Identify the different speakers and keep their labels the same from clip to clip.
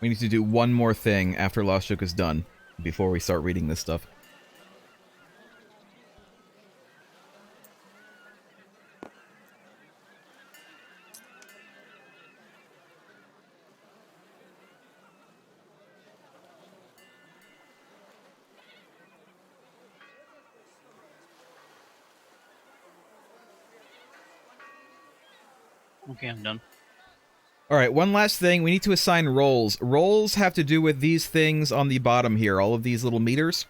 Speaker 1: We need to do one more thing after Lost Joke is done before we start reading this stuff.
Speaker 2: Okay, I'm done.
Speaker 1: All right, one last thing. We need to assign roles. Roles have to do with these things on the bottom here, all of these little meters,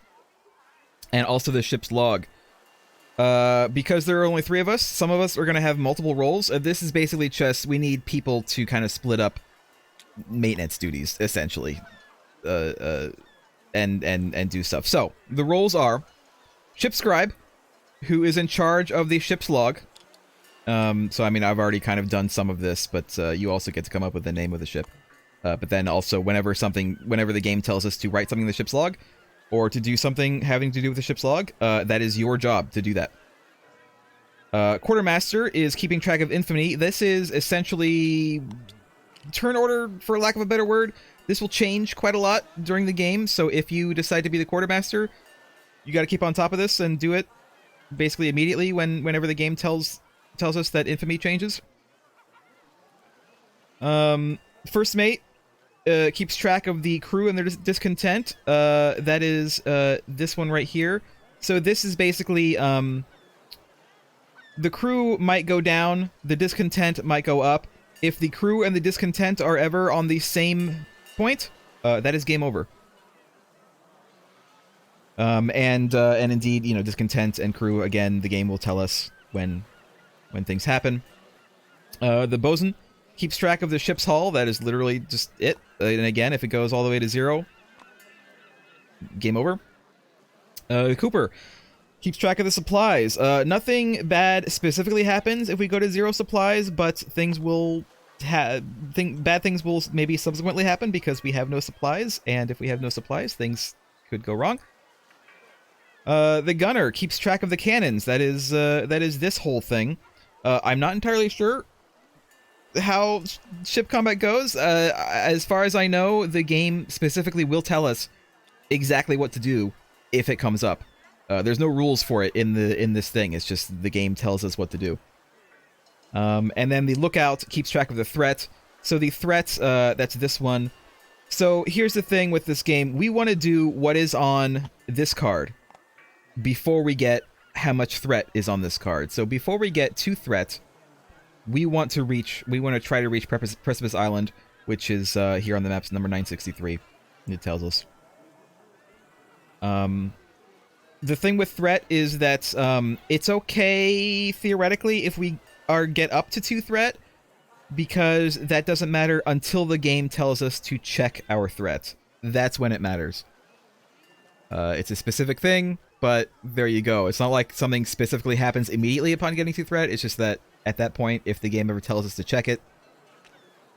Speaker 1: and also the ship's log. Because there are only 3 of us, some of us are going to have multiple roles. This is basically just we need people to kind of split up maintenance duties, essentially, and do stuff. So the roles are ship scribe, who is in charge of the ship's log. So I mean, I've already kind of done some of this, but you also get to come up with the name of the ship. But then also, whenever the game tells us to write something in the ship's log, or to do something having to do with the ship's log, that is your job to do that. Quartermaster is keeping track of infamy. This is essentially turn order, for lack of a better word. This will change quite a lot during the game, so if you decide to be the quartermaster, you got to keep on top of this and do it basically immediately whenever the game tells us that infamy changes. First mate keeps track of the crew and their discontent. That is this one right here. So this is basically the crew might go down, the discontent might go up. If the crew and the discontent are ever on the same point, that is game over. And indeed, you know, discontent and crew, again, the game will tell us when things happen. The bosun keeps track of the ship's hull. That is literally just it. And again, if it goes all the way to 0, game over. Cooper keeps track of the supplies. Nothing bad specifically happens if we go to 0 supplies, but things will bad things will maybe subsequently happen because we have no supplies, and if we have no supplies, things could go wrong. The gunner keeps track of the cannons. That is this whole thing. I'm not entirely sure how ship combat goes. As far as I know, the game specifically will tell us exactly what to do if it comes up. There's no rules for it in this thing. It's just the game tells us what to do. And then the lookout keeps track of the threat. So the threat, that's this one. So here's the thing with this game. We want to do what is on this card before we get how much threat is on this card. So before we get to threat, we want to try to reach Precipice Island, which is here on the map's number 963. It tells us. The thing with threat is that it's okay theoretically if we get up to 2 threat, because that doesn't matter until the game tells us to check our threat. That's when it matters. It's a specific thing, but there you go. It's not like something specifically happens immediately upon getting to threat. It's just that at that point, if the game ever tells us to check it,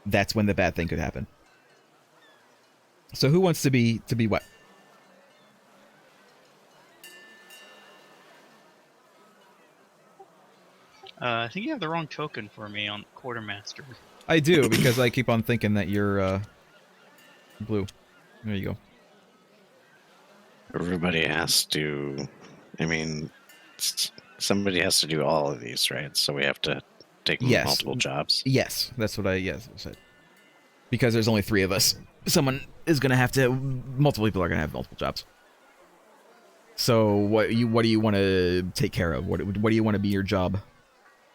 Speaker 1: that's when the bad thing could happen. So who wants to be what?
Speaker 2: I think you have the wrong token for me on Quartermaster.
Speaker 1: I do, because I keep on thinking that you're blue. There you go.
Speaker 3: Everybody has to, I mean, somebody has to do all of these, right? So we have to take multiple jobs.
Speaker 1: Yes, that's what I said. Because there's only 3 of us. Someone is going to have to, multiple people are going to have multiple jobs. So what do you want to take care of? What do you want to be your job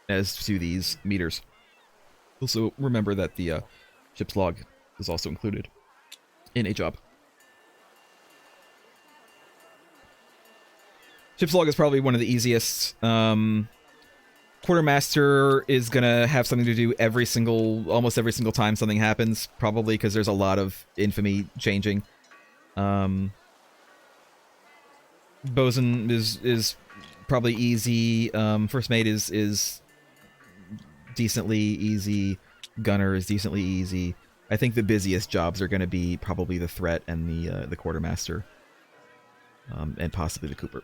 Speaker 1: as to these meters? Also, remember that the ship's log is also included in a job. Ship's log is probably one of the easiest. Quartermaster is gonna have something to do almost every single time something happens, probably because there's a lot of infamy changing. Bosun is probably easy. First mate is decently easy. Gunner is decently easy. I think the busiest jobs are going to be probably the threat and the quartermaster, and possibly the Cooper.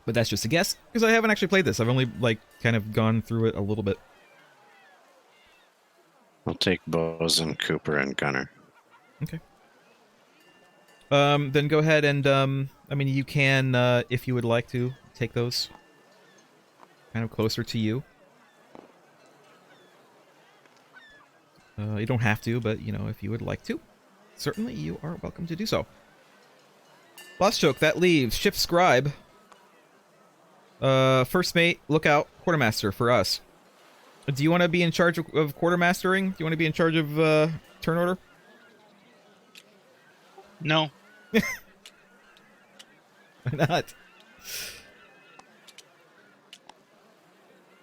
Speaker 1: But that's just a guess, because I haven't actually played this. I've only, like, kind of gone through it a little bit.
Speaker 3: I'll take Bosun, Cooper, and Gunner.
Speaker 1: Okay. Then go ahead and, I mean, you can, if you would like to, take those kind of closer to you. You don't have to, but, you know, if you would like to, certainly you are welcome to do so. Boss choke, that leaves Ship Scribe. First mate, lookout, quartermaster for us. Do you want to be in charge of quartermastering? Do you want to be in charge of turn order?
Speaker 2: No.
Speaker 1: Why not?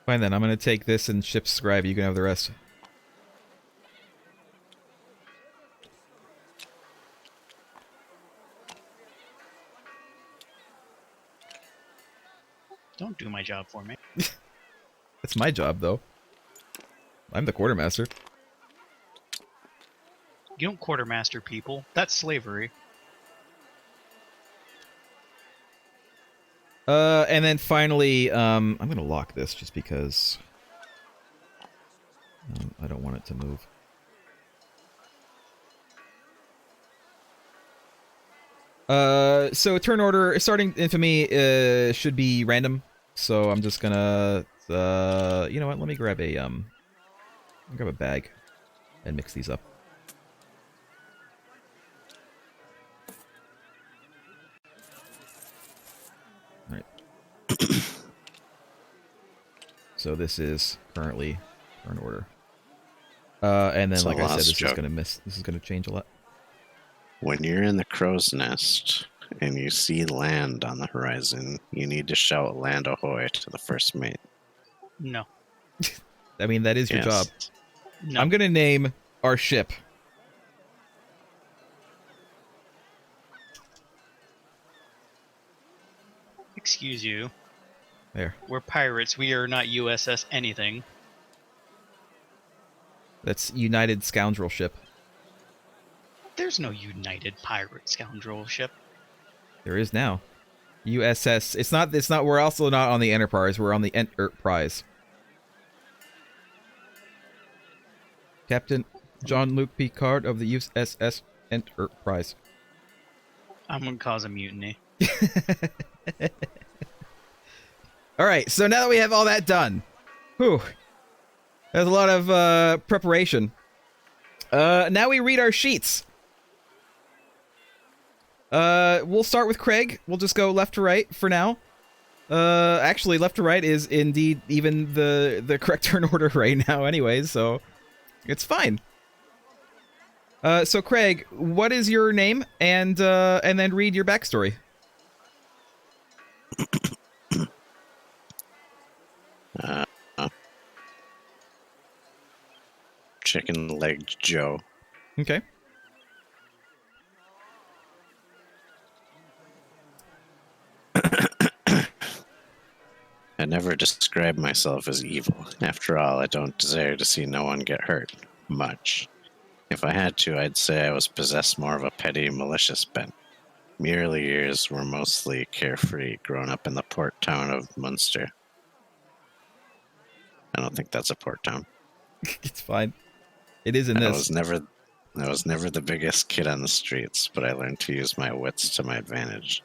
Speaker 1: Fine then, I'm going to take this and Ship Scribe. You can have the rest.
Speaker 2: Don't do my job for me.
Speaker 1: That's my job, though. I'm the quartermaster.
Speaker 2: You don't quartermaster people. That's slavery.
Speaker 1: And then finally, I'm going to lock this just because I don't want it to move. So turn order, starting infamy, should be random. So I'm just gonna, you know what? Let me grab a bag and mix these up. All right. So this is currently turn order. And then,
Speaker 3: It's
Speaker 1: like
Speaker 3: a
Speaker 1: I said,
Speaker 3: lost
Speaker 1: this
Speaker 3: joke.
Speaker 1: is gonna This is gonna change a lot.
Speaker 3: When you're in the crow's nest and you see land on the horizon, you need to shout "Land ahoy" to the first mate.
Speaker 2: No.
Speaker 1: I mean, that is your job.
Speaker 2: No.
Speaker 1: I'm gonna name our ship.
Speaker 2: Excuse you.
Speaker 1: There.
Speaker 2: We're pirates. We are not USS anything.
Speaker 1: That's United Scoundrel Ship.
Speaker 2: There's no United Pirate Scoundrel ship.
Speaker 1: There is now. USS. It's not. We're also not on the Enterprise. We're on the Enterprise. Captain Jean-Luc Picard of the USS Enterprise.
Speaker 2: I'm gonna cause a mutiny.
Speaker 1: All right. So now that we have all that done, whew, there's a lot of preparation. Now we read our sheets. We'll start with Craig. We'll just go left to right for now. Actually, left to right is indeed even the correct turn order right now anyways, so it's fine. So Craig, what is your name? And then read your backstory.
Speaker 3: Chicken-legged Joe.
Speaker 1: Okay.
Speaker 3: I never describe myself as evil. After all, I don't desire to see no one get hurt. Much. If I had to, I'd say I was possessed more of a petty, malicious bent. My early years were mostly carefree, growing up in the port town of Munster. I don't think that's a port town.
Speaker 1: It's fine. It is in
Speaker 3: I
Speaker 1: this.
Speaker 3: was never the biggest kid on the streets, but I learned to use my wits to my advantage.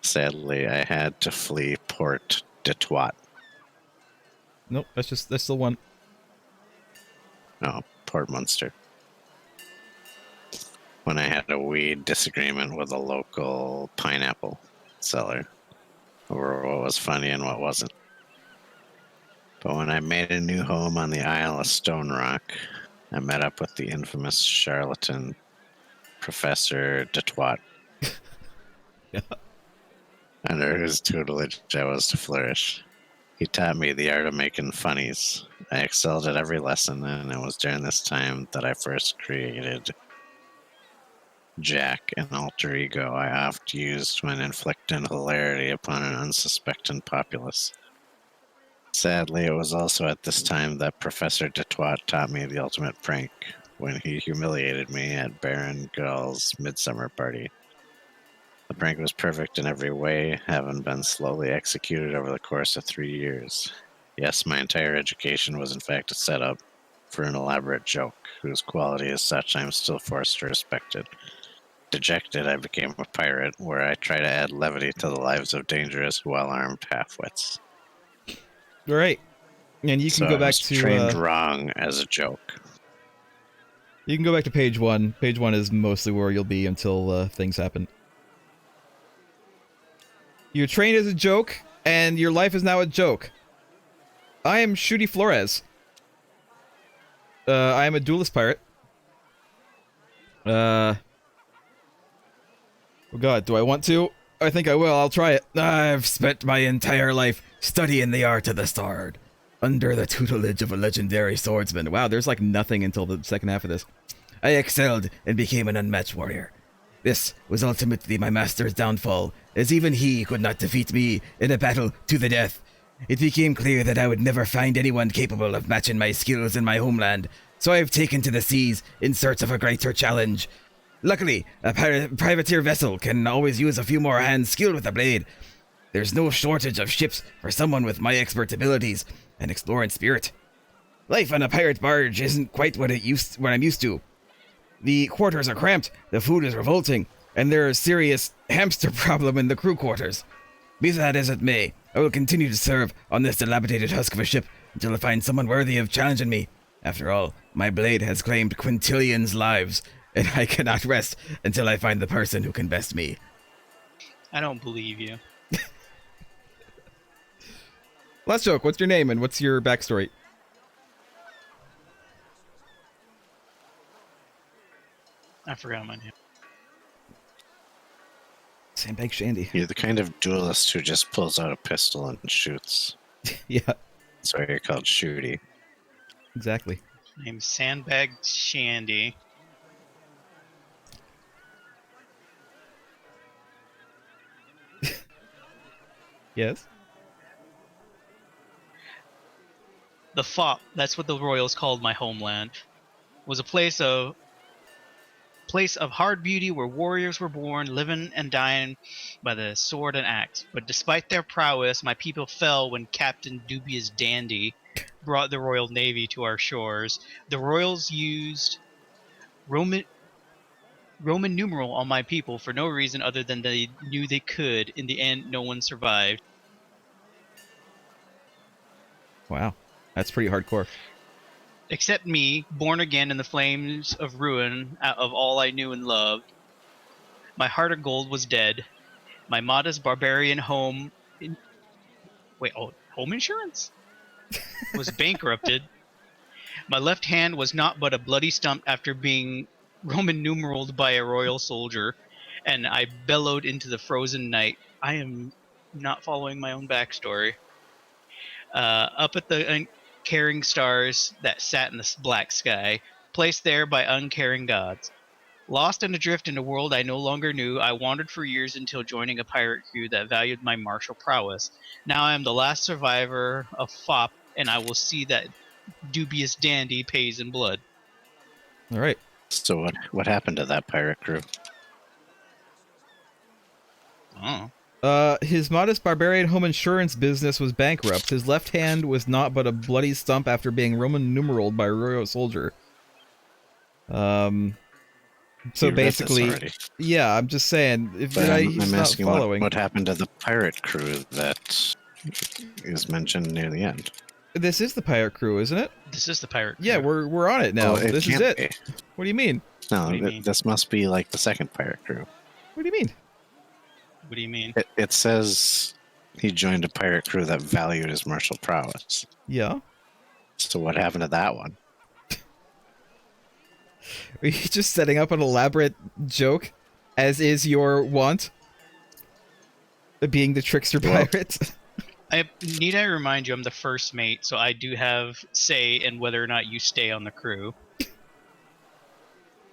Speaker 3: Sadly, I had to flee Port Detroit.
Speaker 1: Nope, that's the one.
Speaker 3: No, Port Munster. When I had a wee disagreement with a local pineapple seller over what was funny and what wasn't. But when I made a new home on the Isle of Stone Rock, I met up with the infamous charlatan Professor Detroit.
Speaker 1: Yeah.
Speaker 3: Under whose tutelage I was to flourish. He taught me the art of making funnies. I excelled at every lesson, and it was during this time that I first created Jack, an alter ego I oft used when inflicting hilarity upon an unsuspecting populace. Sadly, it was also at this time that Professor Detroit taught me the ultimate prank when he humiliated me at Baron Gull's midsummer party. The prank was perfect in every way, having been slowly executed over the course of 3 years. Yes, my entire education was in fact a setup for an elaborate joke, whose quality is such I am still forced to respect it. Dejected, I became a pirate, where I try to add levity to the lives of dangerous, well-armed half-wits.
Speaker 1: All right. And you can
Speaker 3: So
Speaker 1: go
Speaker 3: I
Speaker 1: back
Speaker 3: was
Speaker 1: to
Speaker 3: trained wrong as a joke.
Speaker 1: you can go back to page 1. Page 1 is mostly where you'll be until things happen. You're trained as a joke, and your life is now a joke. I am Shooty Flores. I am a duelist pirate. Oh god, do I want to? I think I will, I'll try it. I've spent my entire life studying the art of the sword, under the tutelage of a legendary swordsman. Wow, there's like nothing until the second half of this. I excelled and became an unmatched warrior. This was ultimately my master's downfall, as even he could not defeat me in a battle to the death. It became clear that I would never find anyone capable of matching my skills in my homeland, so I have taken to the seas in search of a greater challenge. Luckily, a privateer vessel can always use a few more hands skilled with the blade. There's no shortage of ships for someone with my expert abilities and exploring spirit. Life on a pirate barge isn't quite what I'm used to. The quarters are cramped, the food is revolting, and there is a serious hamster problem in the crew quarters. Be that as it may, I will continue to serve on this dilapidated husk of a ship until I find someone worthy of challenging me. After all, my blade has claimed quintillions' lives, and I cannot rest until I find the person who can best me.
Speaker 2: I don't believe you.
Speaker 1: Last joke, what's your name and what's your backstory?
Speaker 2: I forgot my name.
Speaker 1: Sandbag Shandy.
Speaker 3: You're the kind of duelist who just pulls out a pistol and shoots.
Speaker 1: Yeah,
Speaker 3: That's why you're called Shooty.
Speaker 1: exactly.
Speaker 2: Name's Sandbag Shandy.
Speaker 1: Yes?
Speaker 2: The Fop, that's what the Royals called my homeland, was a place of hard beauty where warriors were born, living and dying by the sword and axe. But despite their prowess, my people fell when Captain Dubious Dandy brought the Royal Navy to our shores. The Royals used Roman numeral on my people for no reason other than they knew they could. In the end, no one survived.
Speaker 1: Wow. That's pretty hardcore.
Speaker 2: Except me, born again in the flames of ruin out of all I knew and loved. My heart of gold was dead. My modest barbarian home home insurance? Was bankrupted. My left hand was not but a bloody stump after being Roman numeraled by a royal soldier, and I bellowed into the frozen night. I am not following my own backstory. Up at the uncaring stars that sat in the black sky, placed there by uncaring gods. Lost and adrift in a world I no longer knew, I wandered for years until joining a pirate crew that valued my martial prowess. Now I am the last survivor of Fop, and I will see that Dubious Dandy pays in blood.
Speaker 1: All right.
Speaker 3: So what happened to that pirate crew?
Speaker 2: Oh.
Speaker 1: His modest barbarian home insurance business was bankrupt. His left hand was not but a bloody stump after being Roman numeraled by a royal soldier. So
Speaker 3: You read this
Speaker 1: basically,
Speaker 3: already.
Speaker 1: yeah, I'm just saying, if
Speaker 3: But
Speaker 1: he's
Speaker 3: I'm
Speaker 1: not
Speaker 3: asking
Speaker 1: following.
Speaker 3: what happened to the pirate crew that is mentioned near the end.
Speaker 1: This is the pirate crew, isn't it?
Speaker 2: This is the pirate crew.
Speaker 1: Yeah, we're on it now.
Speaker 3: Oh,
Speaker 1: This is
Speaker 3: can't
Speaker 1: it.
Speaker 3: be.
Speaker 1: What do you mean?
Speaker 3: No,
Speaker 2: What do you mean?
Speaker 3: this must be like the second pirate crew.
Speaker 1: What do you mean?
Speaker 2: What do you mean?
Speaker 3: It says he joined a pirate crew that valued his martial prowess.
Speaker 1: Yeah.
Speaker 3: So what happened to that one?
Speaker 1: Are you just setting up an elaborate joke, as is your wont? Being the trickster
Speaker 3: Well-
Speaker 1: pirate?
Speaker 2: Need I remind you, I'm the first mate, so I do have say in whether or not you stay on the crew.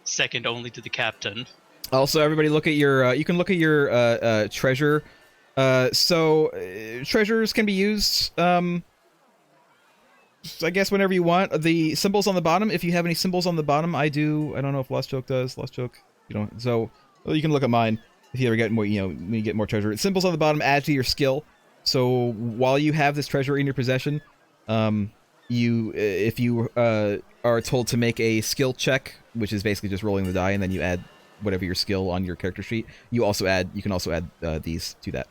Speaker 2: Second only to the captain.
Speaker 1: Also, everybody look at your, you can look at your treasure. Treasures can be used, I guess whenever you want. The symbols on the bottom, if you have any symbols on the bottom, I do. I don't know if Lost Joke does. Lost Joke, you don't. So, well, you can look at mine. If you ever get more, when you get more treasure, symbols on the bottom add to your skill. So while you have this treasure in your possession, if you are told to make a skill check, which is basically just rolling the die, and then you add whatever your skill on your character sheet, you can also add these to that.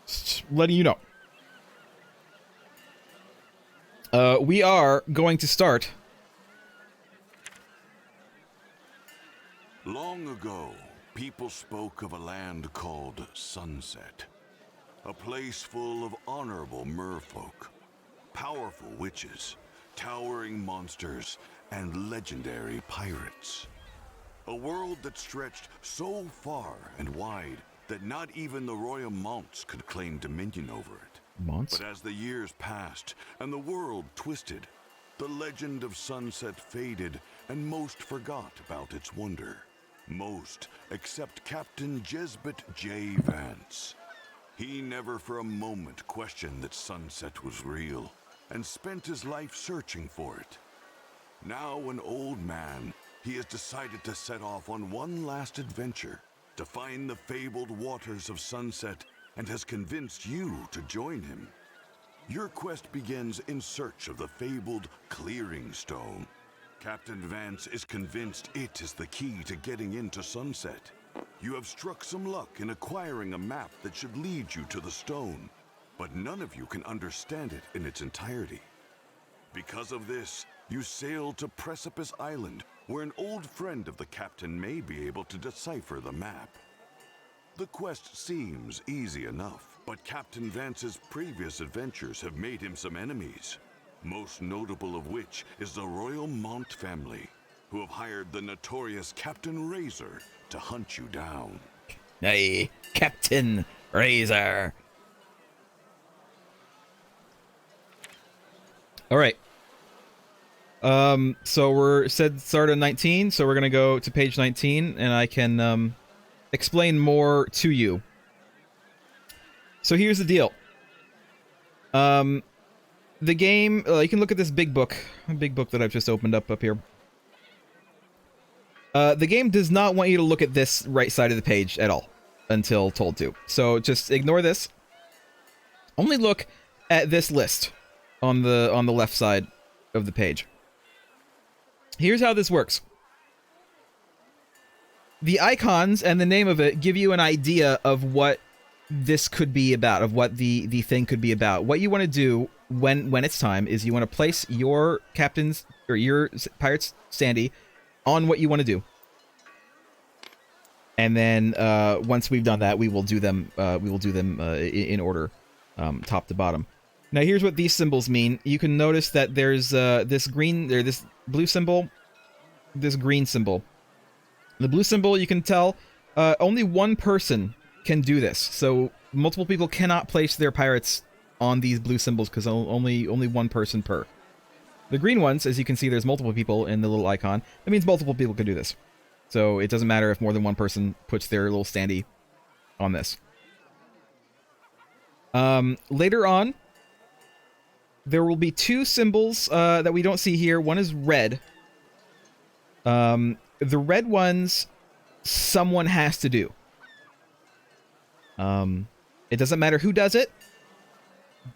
Speaker 1: Just letting you know. We are going to start.
Speaker 4: Long ago, people spoke of a land called Sunset. A place full of honorable merfolk, powerful witches, towering monsters, and legendary pirates. A world that stretched so far and wide that not even the royal Monts could claim dominion over it.
Speaker 1: Monts?
Speaker 4: But as the years passed and the world twisted, the legend of Sunset faded and most forgot about its wonder. Most except Captain Jesbert J. Vance. He never for a moment questioned that Sunset was real and spent his life searching for it. Now an old man, he has decided to set off on one last adventure to find the fabled waters of Sunset and has convinced you to join him. Your quest begins in search of the fabled Clearing Stone. Captain Vance is convinced it is the key to getting into Sunset. You have struck some luck in acquiring a map that should lead you to the stone, but none of you can understand it in its entirety. Because of this, you sail to Precipice Island, where an old friend of the captain may be able to decipher the map. The quest seems easy enough, but Captain Vance's previous adventures have made him some enemies. Most notable of which is the Royal Mont family, who have hired the notorious Captain Razor to hunt you down.
Speaker 1: Hey, Captain Razor. All right. So we're said start on 19, so we're gonna go to page 19, and I can explain more to you. So here's the deal. The game, you can look at this big book that I've just opened up here. The game does not want you to look at this right side of the page at all until told to. So just ignore this. Only look at this list on the left side of the page. Here's how this works. The icons and the name of it give you an idea of what this could be about, of what the thing could be about. What you want to do when it's time is you want to place your captain's or your pirate's standee on what you want to do. And then once we've done that, we will do them in order, top to bottom. Now here's what these symbols mean. You can notice that there's this blue symbol, this green symbol. The blue symbol, you can tell only one person can do this. So multiple people cannot place their pirates on these blue symbols because only one person per. The green ones, as you can see, there's multiple people in the little icon. That means multiple people can do this. So it doesn't matter if more than one person puts their little standee on this. Later on, there will be two symbols that we don't see here. One is red. The red ones, someone has to do. It doesn't matter who does it,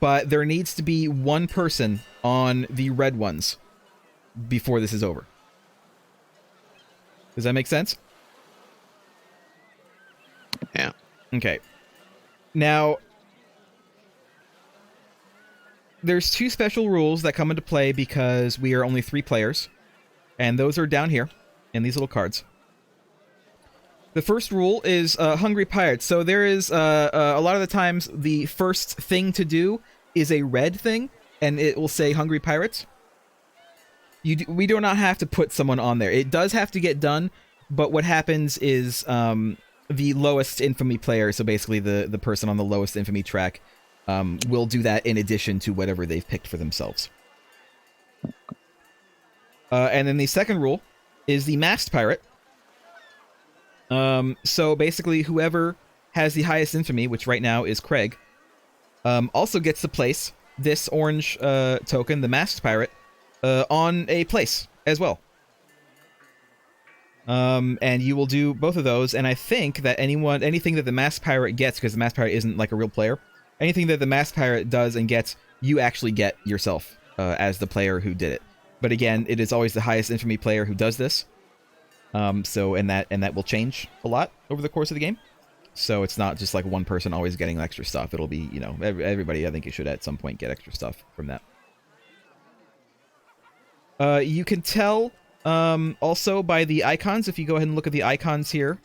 Speaker 1: but there needs to be one person on the red ones before this is over. Does that make sense?
Speaker 3: Yeah.
Speaker 1: Okay. Now, there's two special rules that come into play because we are only 3 players, and those are down here in these little cards. The first rule is Hungry Pirates. So there is, a lot of the times, the first thing to do is a red thing, and it will say Hungry Pirates. We do not have to put someone on there. It does have to get done, but what happens is the lowest infamy player, so basically the person on the lowest infamy track, will do that in addition to whatever they've picked for themselves. And then the second rule is the Masked Pirate. So basically whoever has the highest infamy, which right now is Craig, also gets to place this orange token, the Masked Pirate, on a place as well. And you will do both of those, and I think that anything that the masked pirate gets, because the masked pirate isn't like a real player, anything that the masked pirate does and gets, you actually get yourself as the player who did it. But again, it is always the highest infamy player who does this. So and that will change a lot over the course of the game. So it's not just like one person always getting extra stuff. It'll be, you know, everybody, I think you should at some point get extra stuff from that. You can tell also by the icons, if you go ahead and look at the icons here.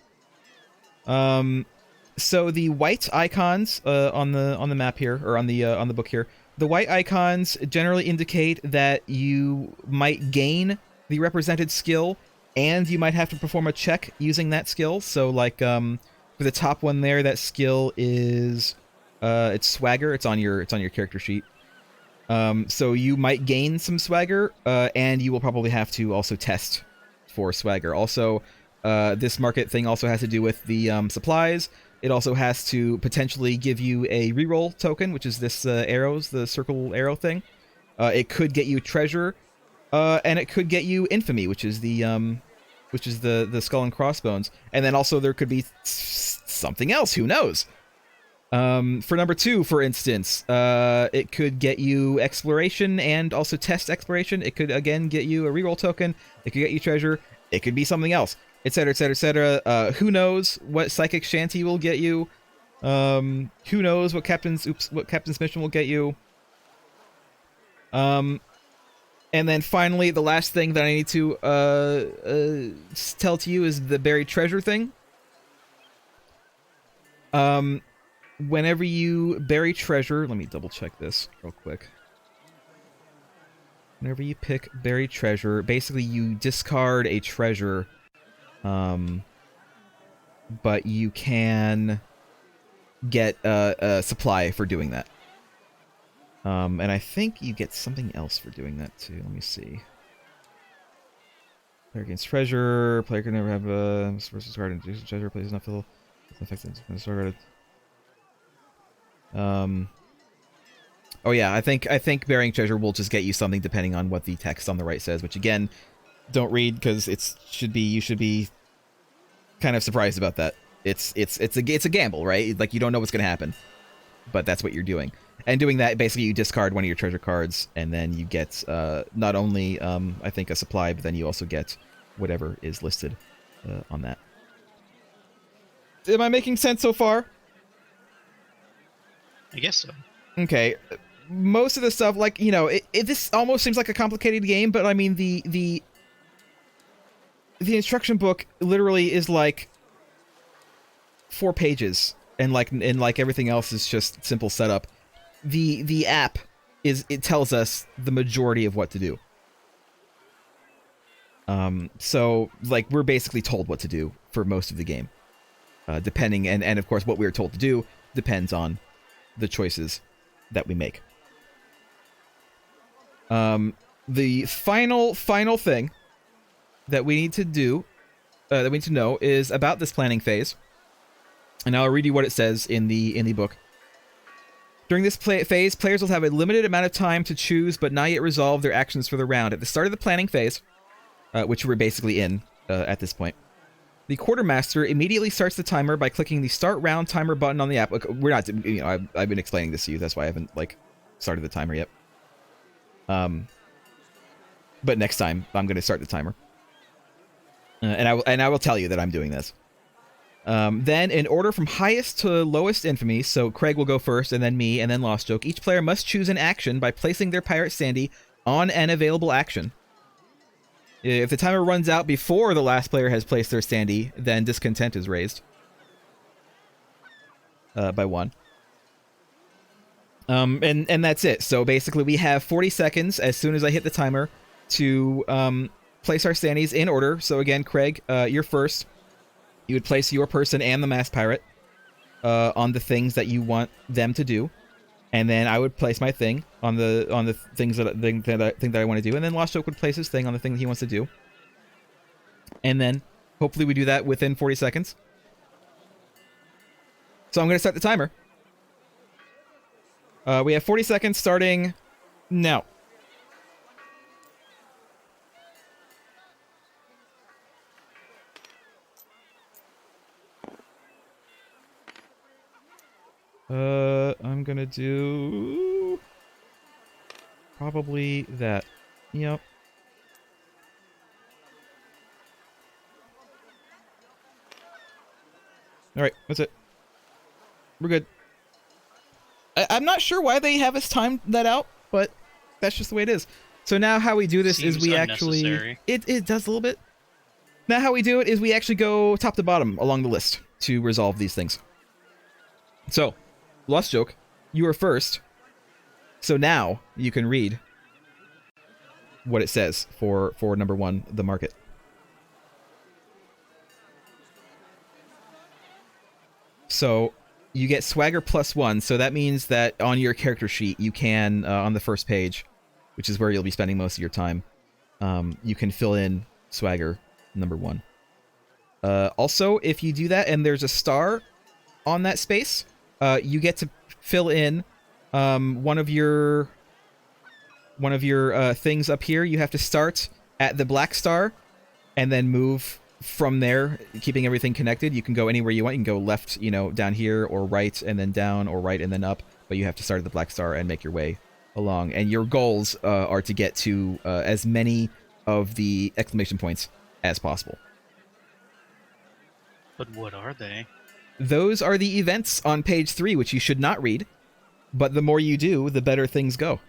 Speaker 1: So the white icons on the map here, or on the book here, the white icons generally indicate that you might gain the represented skill, and you might have to perform a check using that skill. So like for the top one there, that skill is it's swagger. It's on your character sheet. So you might gain some swagger, and you will probably have to also test for swagger. Also, this market thing also has to do with the supplies. It also has to potentially give you a reroll token, which is this arrows, the circle arrow thing. It could get you treasure, and it could get you infamy, which is the skull and crossbones. And then also there could be something else. Who knows? For number 2, for instance, it could get you exploration and also test exploration. It could again get you a reroll token. It could get you treasure. It could be something else, etc., etc., etc. Who knows what psychic shanty will get you? Who knows what captain's mission will get you? And then finally, the last thing that I need to tell to you is the buried treasure thing. Whenever you bury treasure, let me double check this real quick. Whenever you pick buried treasure, basically you discard a treasure, but you can get a supply for doing that. And I think you get something else for doing that too. Let me see. Player gains treasure. Player can never have a versus card and treasure. Plays not fill. Affected. Oh yeah, I think burying treasure will just get you something depending on what the text on the right says, which again, don't read because you should be kind of surprised about that. It's a gamble, right? Like you don't know what's gonna happen, but that's what you're doing. And doing that, basically you discard one of your treasure cards, and then you get not only I think a supply, but then you also get whatever is listed on that. Am I making sense so far?
Speaker 2: I guess so.
Speaker 1: Okay. Most of the stuff, like, you know, this almost seems like a complicated game, but I mean, the instruction book literally is like 4 pages, and like everything else is just simple setup. The app it tells us the majority of what to do. So like we're basically told what to do for most of the game, depending, and of course what we're told to do depends on the choices that we make. The final thing that we need to do, that we need to know, is about this planning phase. And I'll read you what it says in the book. During this phase, players will have a limited amount of time to choose but not yet resolve their actions for the round. At the start of the planning phase, which we're basically in at this point, the quartermaster immediately starts the timer by clicking the Start Round Timer button on the app. Look, we're not, you know, I've been explaining this to you. That's why I haven't like started the timer yet. But next time I'm going to start the timer, and I will tell you that I'm doing this. Then, in order from highest to lowest infamy, so Craig will go first, and then me, and then Lost Joke. Each player must choose an action by placing their pirate standee on an available action. If the timer runs out before the last player has placed their standee, then discontent is raised by 1. And that's it. So basically, we have 40 seconds as soon as I hit the timer to place our standees in order. So again, Craig, you're first. You would place your person and the masked pirate on the things that you want them to do, and then I would place my thing on the things that I want to do, and then Lost Joke would place his thing on the thing that he wants to do, and then hopefully we do that within 40 seconds. So I'm going to start the timer. We have 40 seconds starting now. gonna do probably that. Yep. All right, that's it. We're good. I'm not sure why they have us time that out, but that's just the way it is. So now how we do this is
Speaker 2: Seems
Speaker 1: we actually...
Speaker 2: unnecessary.
Speaker 1: It does a little bit. Now how we do it is we actually go top to bottom along the list to resolve these things. So, Lost Joke, you are first. So now you can read what it says for number 1, the market. So you get swagger +1, so that means that on your character sheet you can, on the first page, which is where you'll be spending most of your time, you can fill in swagger number 1. Also, if you do that and there's a star on that space, you get to fill in one of your things up here. You have to start at the black star and then move from there, keeping everything connected. You can go anywhere you want. You can go left, down here, or right and then down, or right and then up. But you have to start at the black star and make your way along. And your goals are to get to as many of the exclamation points as possible.
Speaker 2: But what are they?
Speaker 1: Those are the events on page 3, which you should not read. But the more you do, the better things go.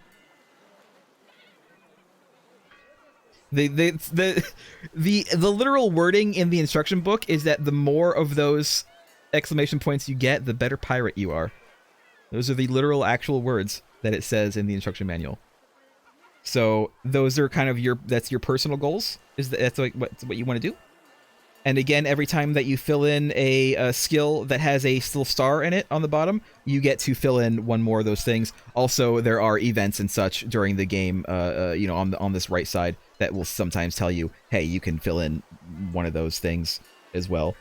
Speaker 1: The literal wording in the instruction book is that the more of those exclamation points you get, the better pirate you are. Those are the literal actual words that it says in the instruction manual. So those are kind of that's your personal goals. That's like what you want to do. And again, every time that you fill in a skill that has a little star in it on the bottom, you get to fill in one more of those things. Also, there are events and such during the game, on this right side that will sometimes tell you, hey, you can fill in one of those things as well.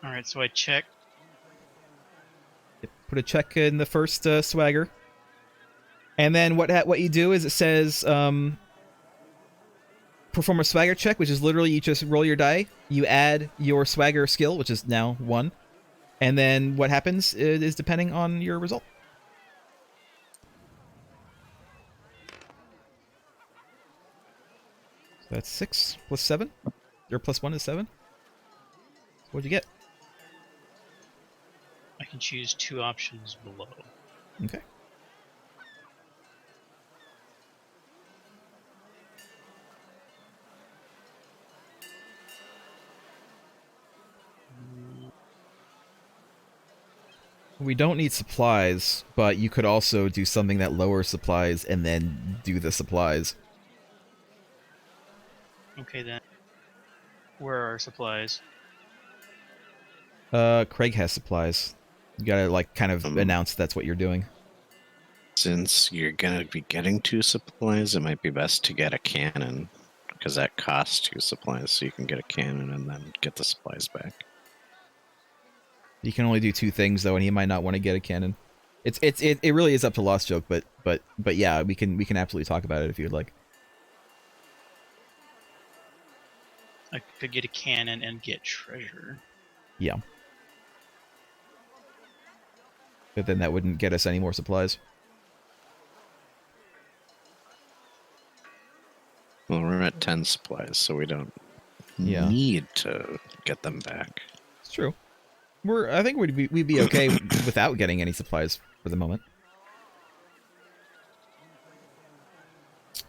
Speaker 2: All right, so I check.
Speaker 1: Put a check in the first swagger. And then what you do is it says perform a swagger check, which is literally you just roll your die, you add your swagger skill, which is now 1, and then what happens is depending on your result. So that's 6 plus 7, or plus 1 is 7. What'd you get?
Speaker 2: I can choose 2 options below.
Speaker 1: Okay. We don't need supplies, but you could also do something that lowers supplies and then do the supplies.
Speaker 2: Okay then. Where are our supplies?
Speaker 1: Craig has supplies. You gotta, kind of announce that's what you're doing.
Speaker 3: Since you're gonna be getting 2 supplies, it might be best to get a cannon, because that costs 2 supplies, so you can get a cannon and then get the supplies back.
Speaker 1: You can only do 2 things though, and he might not want to get a cannon. It really is up to Lost Joke, but yeah, we can absolutely talk about it if you'd like.
Speaker 2: I could get a cannon and get treasure.
Speaker 1: Yeah. But then that wouldn't get us any more supplies.
Speaker 3: Well, we're at 10 supplies, so we don't need to get them back.
Speaker 1: It's true. I think we'd be okay without getting any supplies for the moment.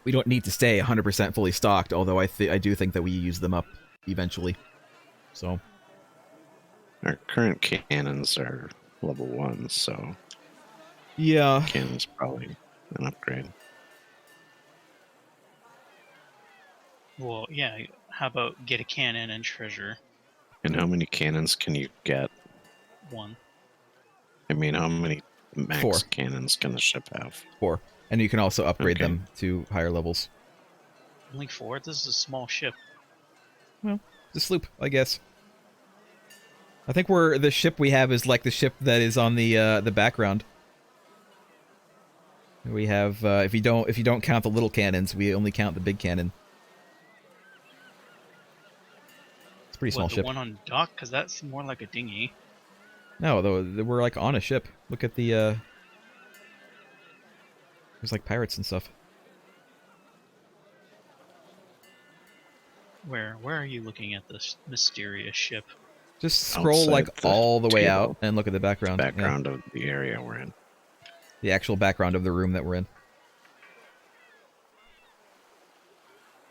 Speaker 1: We don't need to stay 100% fully stocked, although I do think that we use them up eventually. So
Speaker 3: Our current cannons are level 1, so
Speaker 1: yeah,
Speaker 3: cannon's probably an upgrade.
Speaker 2: Well, yeah, how about get a cannon and treasure?
Speaker 3: And how many cannons can you get?
Speaker 2: 1.
Speaker 3: I mean, how many max
Speaker 1: 4
Speaker 3: cannons can the ship have?
Speaker 1: 4, and you can also upgrade
Speaker 3: Okay.
Speaker 1: them to higher levels.
Speaker 2: Only 4? This is a small ship.
Speaker 1: Well, the sloop, I guess. I think the ship we have is like the ship that is on the background. We have if you don't count the little cannons, we only count the big cannon. Pretty small
Speaker 2: the
Speaker 1: ship.
Speaker 2: one on dock? Because that's more like a dinghy.
Speaker 1: No, though we're like on a ship. Look at the. There's like pirates and stuff.
Speaker 2: Where are you looking at this mysterious ship?
Speaker 1: Just scroll like
Speaker 3: Outside the
Speaker 1: all the way out
Speaker 3: table.
Speaker 1: and look at the background. Yeah.
Speaker 3: Background of the area we're in.
Speaker 1: The actual background of the room that we're in.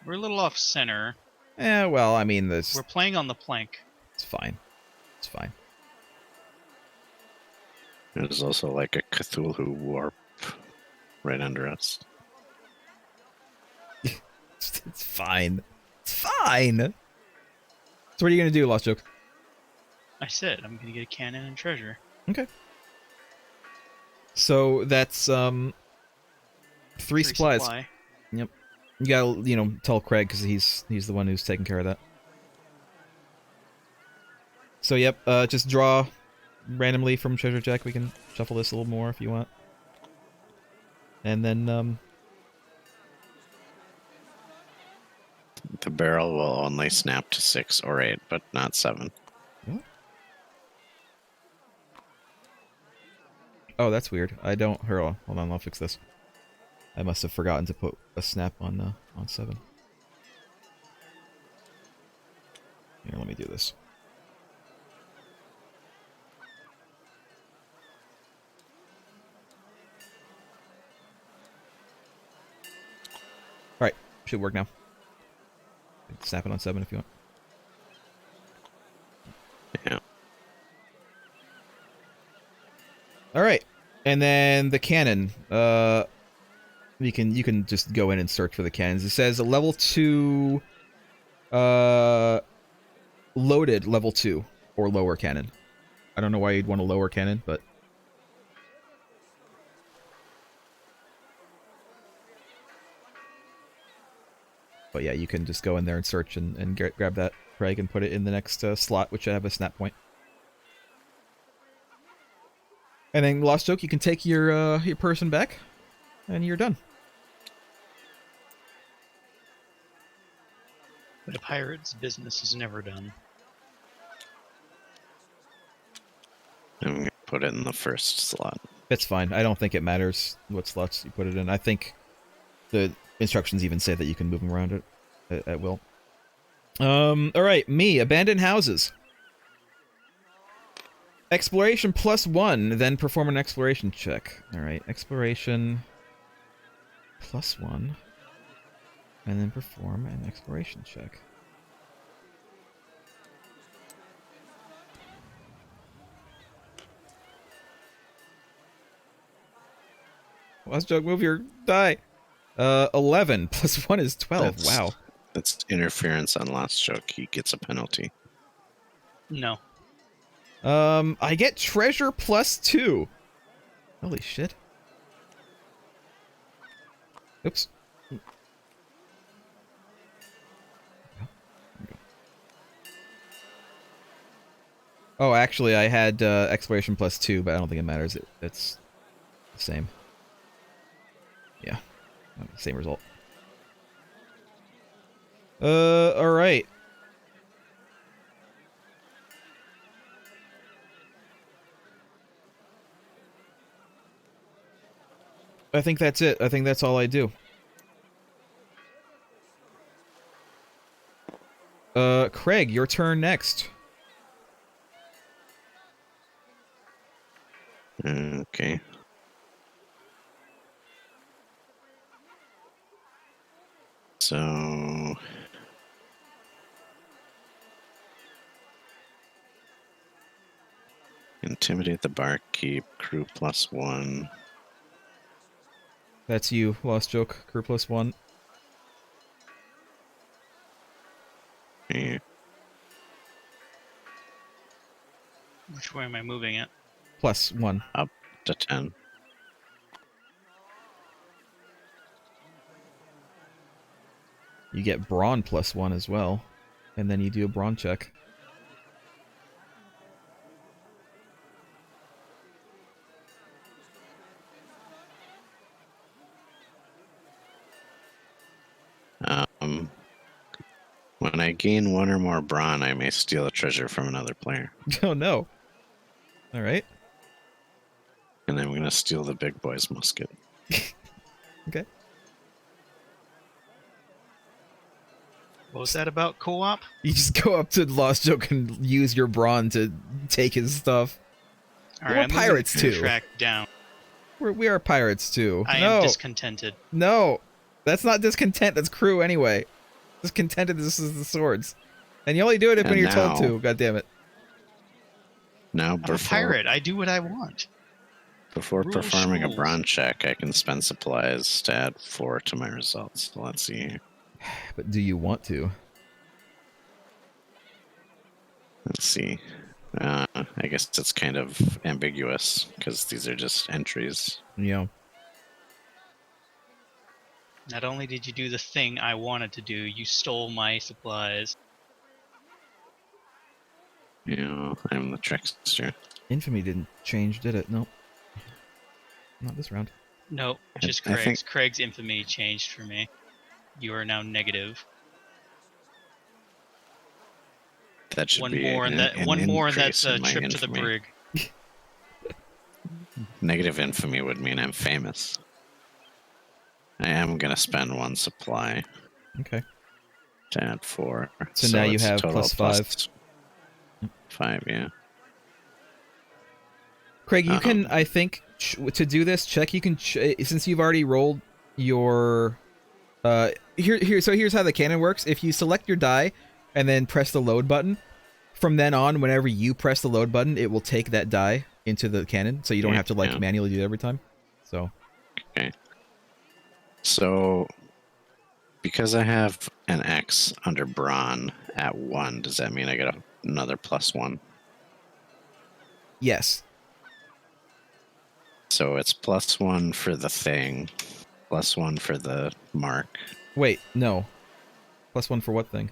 Speaker 2: We're a little off center.
Speaker 1: Well, I mean,
Speaker 2: We're playing on the plank.
Speaker 1: it's fine. It's fine.
Speaker 3: There's also like a Cthulhu warp right under us.
Speaker 1: It's fine. It's fine. So what are you gonna do, Lost Joke?
Speaker 2: I said I'm gonna get a cannon and treasure.
Speaker 1: Okay. So that's 3 supplies.
Speaker 2: Supply.
Speaker 1: Yep. You gotta tell Craig because he's the one who's taking care of that. So yep, just draw randomly from treasure check. We can shuffle this a little more if you want. And then
Speaker 3: The barrel will only snap to 6 or 8, but not 7.
Speaker 1: Oh, that's weird. I don't. Hold on, I'll fix this. I must have forgotten to put a snap on 7. Here, let me do this. All right, should work now. Snap it on 7 if you want.
Speaker 3: Yeah.
Speaker 1: All right, and then the cannon. You can just go in and search for the cannons. It says a level 2, loaded level 2 or lower cannon. I don't know why you'd want a lower cannon, but yeah, you can just go in there and search and grab that, Craig, and put it in the next slot, which I have a snap point. And then, Lost Joke, you can take your person back, and you're done.
Speaker 2: But a pirate's business is never done.
Speaker 3: I'm going to put it in the first slot.
Speaker 1: It's fine. I don't think it matters what slots you put it in. I think the instructions even say that you can move them around it at will. All right, me. Abandoned houses. Exploration +1, then perform an exploration check. All right, exploration +1, and then perform an exploration check. Lost Joke, move your die. 11 +1 is 12. Wow.
Speaker 3: That's interference on Last Joke. He gets a penalty.
Speaker 2: No.
Speaker 1: I get treasure +2. Holy shit. Oops. Oh, actually, I had exploration +2, but I don't think it matters. It's the same. Yeah, same result. All right. I think that's it. I think that's all I do. Craig, your turn next.
Speaker 3: Okay. So... Intimidate the barkeep, crew +1.
Speaker 1: That's you, Lost Joke, crew +1.
Speaker 3: Yeah.
Speaker 2: Which way am I moving it?
Speaker 1: +1.
Speaker 3: Up to 10.
Speaker 1: You get brawn +1 as well, and then you do a brawn check.
Speaker 3: When I I gain 1 or more brawn, I may steal a treasure from another player.
Speaker 1: Oh no. All right.
Speaker 3: And I'm going to steal the big boy's musket.
Speaker 1: Okay.
Speaker 2: What was that about co-op?
Speaker 1: You just go up to Lost Joke and use your brawn to take his stuff.
Speaker 2: All
Speaker 1: We're
Speaker 2: right, I'm moving
Speaker 1: pirates
Speaker 2: the
Speaker 1: too.
Speaker 2: Track down.
Speaker 1: We are pirates too.
Speaker 2: I
Speaker 1: no.
Speaker 2: am discontented.
Speaker 1: No. That's not discontent. That's crew anyway. Discontented. This is the swords. And you only do it when
Speaker 3: And
Speaker 1: you're told
Speaker 3: now-
Speaker 1: to. God damn it.
Speaker 3: Now,
Speaker 2: I'm a pirate. I do what I want.
Speaker 3: before
Speaker 2: Rules,
Speaker 3: performing a
Speaker 2: rules.
Speaker 3: brawn check, I can spend supplies to add 4 to my results. So let's see here.
Speaker 1: But do you want to?
Speaker 3: Let's see. I guess it's kind of ambiguous because these are just entries.
Speaker 1: You know.
Speaker 2: Not only did you do the thing I wanted to do, you stole my supplies.
Speaker 3: You know, I'm the trickster.
Speaker 1: Infamy didn't change, did it? Nope. Not this round.
Speaker 2: No, just
Speaker 3: I
Speaker 2: Craig's.
Speaker 3: think-
Speaker 2: Craig's infamy changed for me. You are now negative.
Speaker 3: That should
Speaker 2: One
Speaker 3: be
Speaker 2: more,
Speaker 3: an,
Speaker 2: and that
Speaker 3: an
Speaker 2: one more, and
Speaker 3: increase
Speaker 2: that's a
Speaker 3: in my
Speaker 2: trip to the
Speaker 3: infamy.
Speaker 2: brig.
Speaker 3: Negative infamy would mean I'm famous. I am going to spend 1 supply
Speaker 1: Okay.
Speaker 3: to add 4.
Speaker 1: So now you
Speaker 3: it's
Speaker 1: have
Speaker 3: total
Speaker 1: +5.
Speaker 3: 5, yeah.
Speaker 1: Craig, you can, I think, to do this, check, you can, since you've already rolled your, so here's how the cannon works. If you select your die and then press the load button, from then on, whenever you press the load button, it will take that die into the cannon, so you don't have to, like,
Speaker 3: Yeah.
Speaker 1: manually do it every time. So,
Speaker 3: Okay. So, because I have an X under brawn at 1, does that mean I get another +1?
Speaker 1: yes.
Speaker 3: So it's +1 for the thing, +1 for the mark.
Speaker 1: Wait, no. +1 for what thing?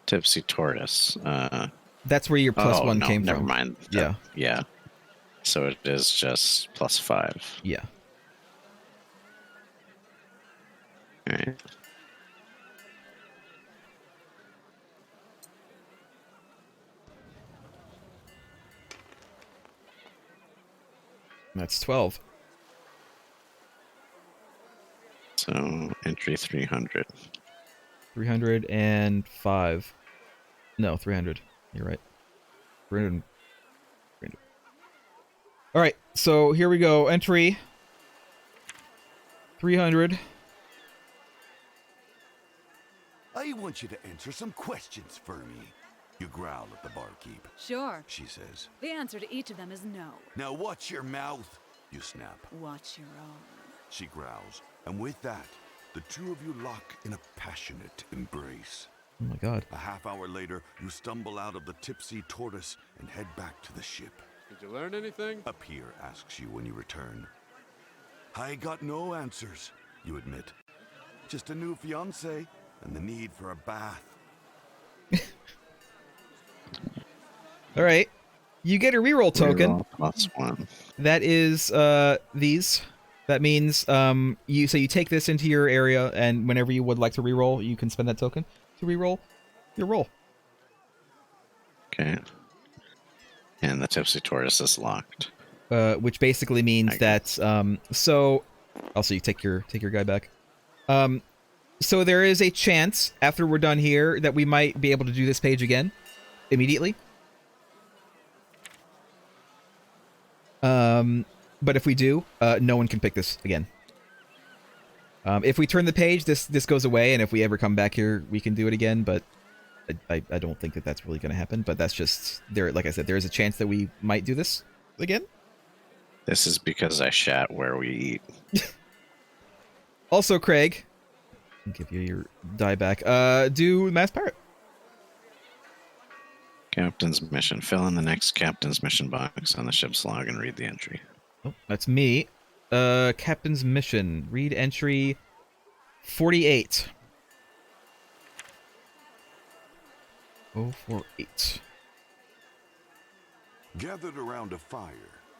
Speaker 3: Tipsy tortoise.
Speaker 1: That's where your +1
Speaker 3: no,
Speaker 1: came
Speaker 3: never
Speaker 1: from.
Speaker 3: mind.
Speaker 1: Yeah.
Speaker 3: Yeah. So it is just +5.
Speaker 1: Yeah.
Speaker 3: All right.
Speaker 1: That's 12.
Speaker 3: So entry 300.
Speaker 1: 305. No, 300. You're right. 300. All right, so here we go. Entry 300.
Speaker 4: I want you to answer some questions for me. You growl at the barkeep.
Speaker 5: Sure.
Speaker 4: She says,
Speaker 5: The answer to each of them is no.
Speaker 4: "Now watch your mouth." You snap.
Speaker 5: Watch your own.
Speaker 4: She growls. And with that, the two of you lock in a passionate embrace.
Speaker 1: Oh my god.
Speaker 4: A half hour later, you stumble out of the Tipsy Tortoise and head back to the ship.
Speaker 6: Did you learn anything?
Speaker 4: A peer asks you when you return. I got no answers, you admit. Just a new fiancé and the need for a bath.
Speaker 1: All right. You get a reroll token.
Speaker 3: Reroll +1.
Speaker 1: That is these. That means you take this into your area, and whenever you would like to reroll, you can spend that token to reroll your roll.
Speaker 3: Okay. And the tipsy tortoise is locked.
Speaker 1: Which basically means that so also you take your guy back. So there is a chance after we're done here that we might be able to do this page again immediately. But if we do, no one can pick this again. If we turn the page, this goes away, and if we ever come back here, we can do it again. But I don't think that that's really going to happen. But that's just there. Like I said, there is a chance that we might do this again.
Speaker 3: This is because I shat where we eat.
Speaker 1: Also, Craig, I'll give you your die back. Do Mass Pirate.
Speaker 3: Captain's mission. Fill in the next captain's mission box on the ship's log and read the entry.
Speaker 1: Oh, that's me. Captain's mission. Read entry 48. 048.
Speaker 4: Gathered around a fire,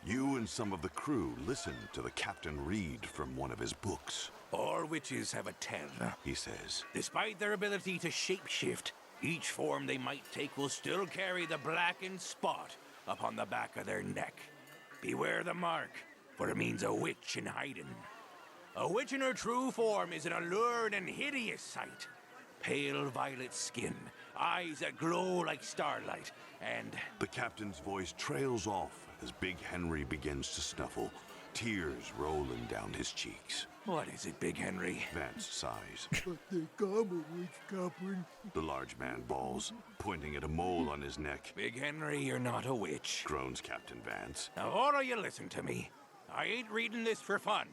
Speaker 4: You and some of the crew listen to the captain read from one of his books.
Speaker 6: All witches have a tether,
Speaker 4: He says,
Speaker 6: despite their ability to shapeshift. Each form they might take will still carry the blackened spot upon the back of their neck. Beware the mark, for it means a witch in hiding. A witch in her true form is an alluring and hideous sight. Pale violet skin, eyes that glow like starlight, and...
Speaker 4: The captain's voice trails off as Big Henry begins to snuffle, tears rolling down his cheeks.
Speaker 6: What is it, Big Henry?
Speaker 4: Vance sighs.
Speaker 6: But they come a witch, Captain.
Speaker 4: The large man bawls, pointing at a mole on his neck.
Speaker 6: Big Henry, you're not a witch.
Speaker 4: Groans Captain Vance.
Speaker 6: Now all of you listen to me. I ain't reading this for fun.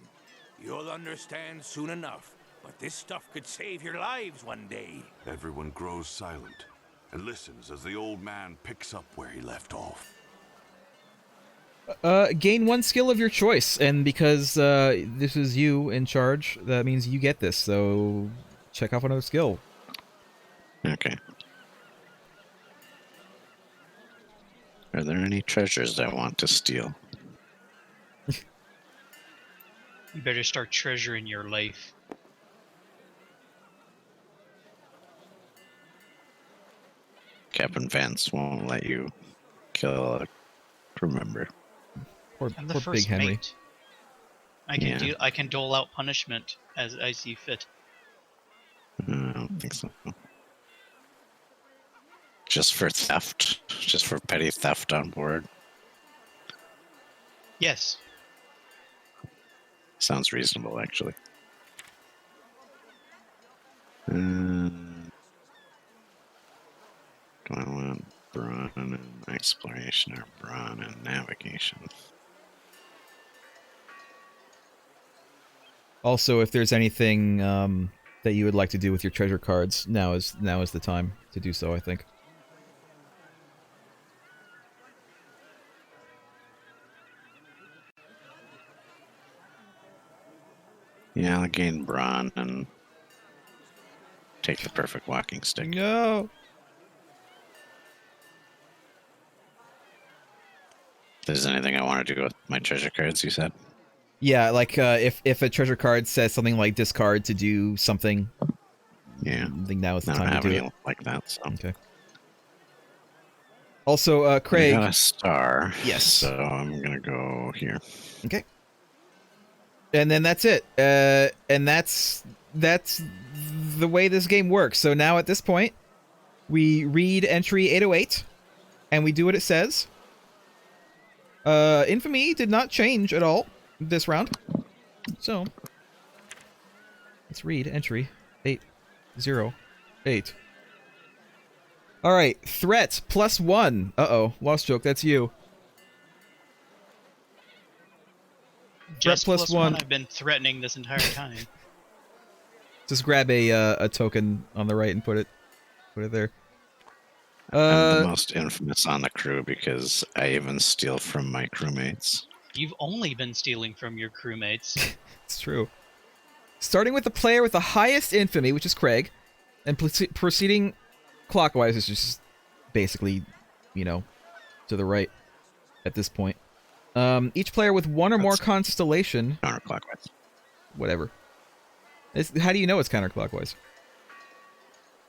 Speaker 6: You'll understand soon enough. But this stuff could save your lives one day.
Speaker 4: Everyone grows silent and listens as the old man picks up where he left off.
Speaker 1: Gain one skill of your choice, and because this is you in charge, that means you get this, so check off another skill.
Speaker 3: Okay. Are there any treasures I want to steal?
Speaker 2: You better start treasuring your life.
Speaker 3: Captain Vance won't let you kill a crew member.
Speaker 1: Poor,
Speaker 2: I'm the
Speaker 1: poor
Speaker 2: first
Speaker 1: Big Henry.
Speaker 2: mate. I can
Speaker 3: Yeah.
Speaker 2: I can dole out punishment as I see fit.
Speaker 3: I don't think so. Just for theft? Just for petty theft on board?
Speaker 2: Yes.
Speaker 3: Sounds reasonable, actually. Do I want brawn and exploration or brawn and navigation?
Speaker 1: Also, if there's anything that you would like to do with your treasure cards, now is the time to do so, I think.
Speaker 3: Yeah, I'll gain brawn and take the perfect walking stick.
Speaker 1: No.
Speaker 3: If there's anything I want to do with my treasure cards, you said?
Speaker 1: Yeah, like if a treasure card says something like discard to do something,
Speaker 3: Yeah.
Speaker 1: I think now is the
Speaker 3: I don't
Speaker 1: time
Speaker 3: have
Speaker 1: to do
Speaker 3: any
Speaker 1: it.
Speaker 3: like that, so.
Speaker 1: Okay. Also, Craig.
Speaker 3: I got a star.
Speaker 1: Yes.
Speaker 3: So I'm gonna go here.
Speaker 1: Okay. And then that's it. And that's the way this game works. So now at this point, we read entry 808, and we do what it says. Infamy did not change at all this round. So let's read entry 808. All right, threat +1. Uh-oh, lost joke. That's you.
Speaker 2: Just
Speaker 1: plus one.
Speaker 2: I've been threatening this entire time.
Speaker 1: Just grab a token on the right and put it there.
Speaker 3: I'm the most infamous on the crew because I even steal from my crewmates.
Speaker 2: You've only been stealing from your crewmates.
Speaker 1: It's true. Starting with the player with the highest infamy, which is Craig, and proceeding clockwise is just basically, to the right at this point. Each player with one or more constellation.
Speaker 3: Counterclockwise.
Speaker 1: Whatever. How do you know it's counterclockwise?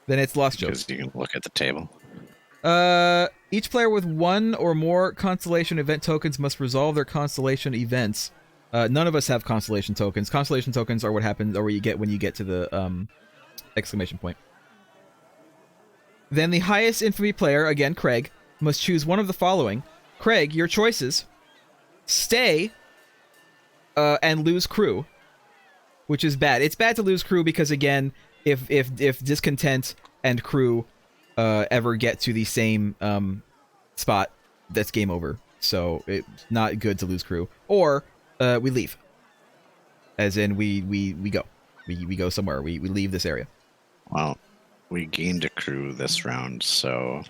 Speaker 1: Then it's lost joke.
Speaker 3: Because you can look at the table.
Speaker 1: Each player with one or more constellation event tokens must resolve their constellation events. None of us have constellation tokens. Constellation tokens are what happens, or what you get when you get to the exclamation point. Then the highest infamy player, again Craig, must choose one of the following. Craig, your choices: stay, and lose crew, which is bad. It's bad to lose crew because, again, if discontent and crew ever get to the same spot, that's game over. So it's not good to lose crew. Or we leave, as in we go, we go somewhere. We leave this area.
Speaker 3: Well, we gained a crew this round, so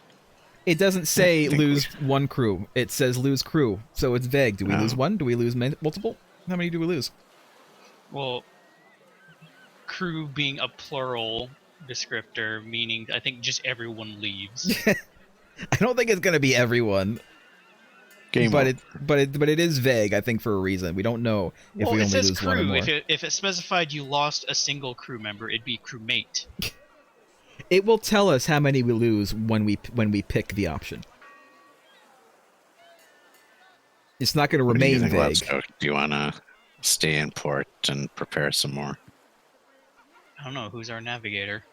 Speaker 1: It doesn't say lose one crew. It says lose crew. So it's vague. Do we lose one? Do we lose multiple? How many do we lose?
Speaker 2: Well, crew being a plural descriptor, meaning I think just everyone leaves.
Speaker 1: I don't think it's going to be everyone.
Speaker 3: Game over.
Speaker 1: but it is vague, I think, for a reason. We don't know if
Speaker 2: Well,
Speaker 1: we
Speaker 2: it
Speaker 1: only
Speaker 2: says
Speaker 1: lose one or
Speaker 2: crew.
Speaker 1: more.
Speaker 2: If it specified you lost a single crew member, it'd be crewmate.
Speaker 1: It will tell us how many we lose when we pick the option. It's not going to
Speaker 3: What do you
Speaker 1: remain
Speaker 3: think,
Speaker 1: vague.
Speaker 3: Let's go? Do you want to stay in port and prepare some more?
Speaker 2: I don't know who's our navigator.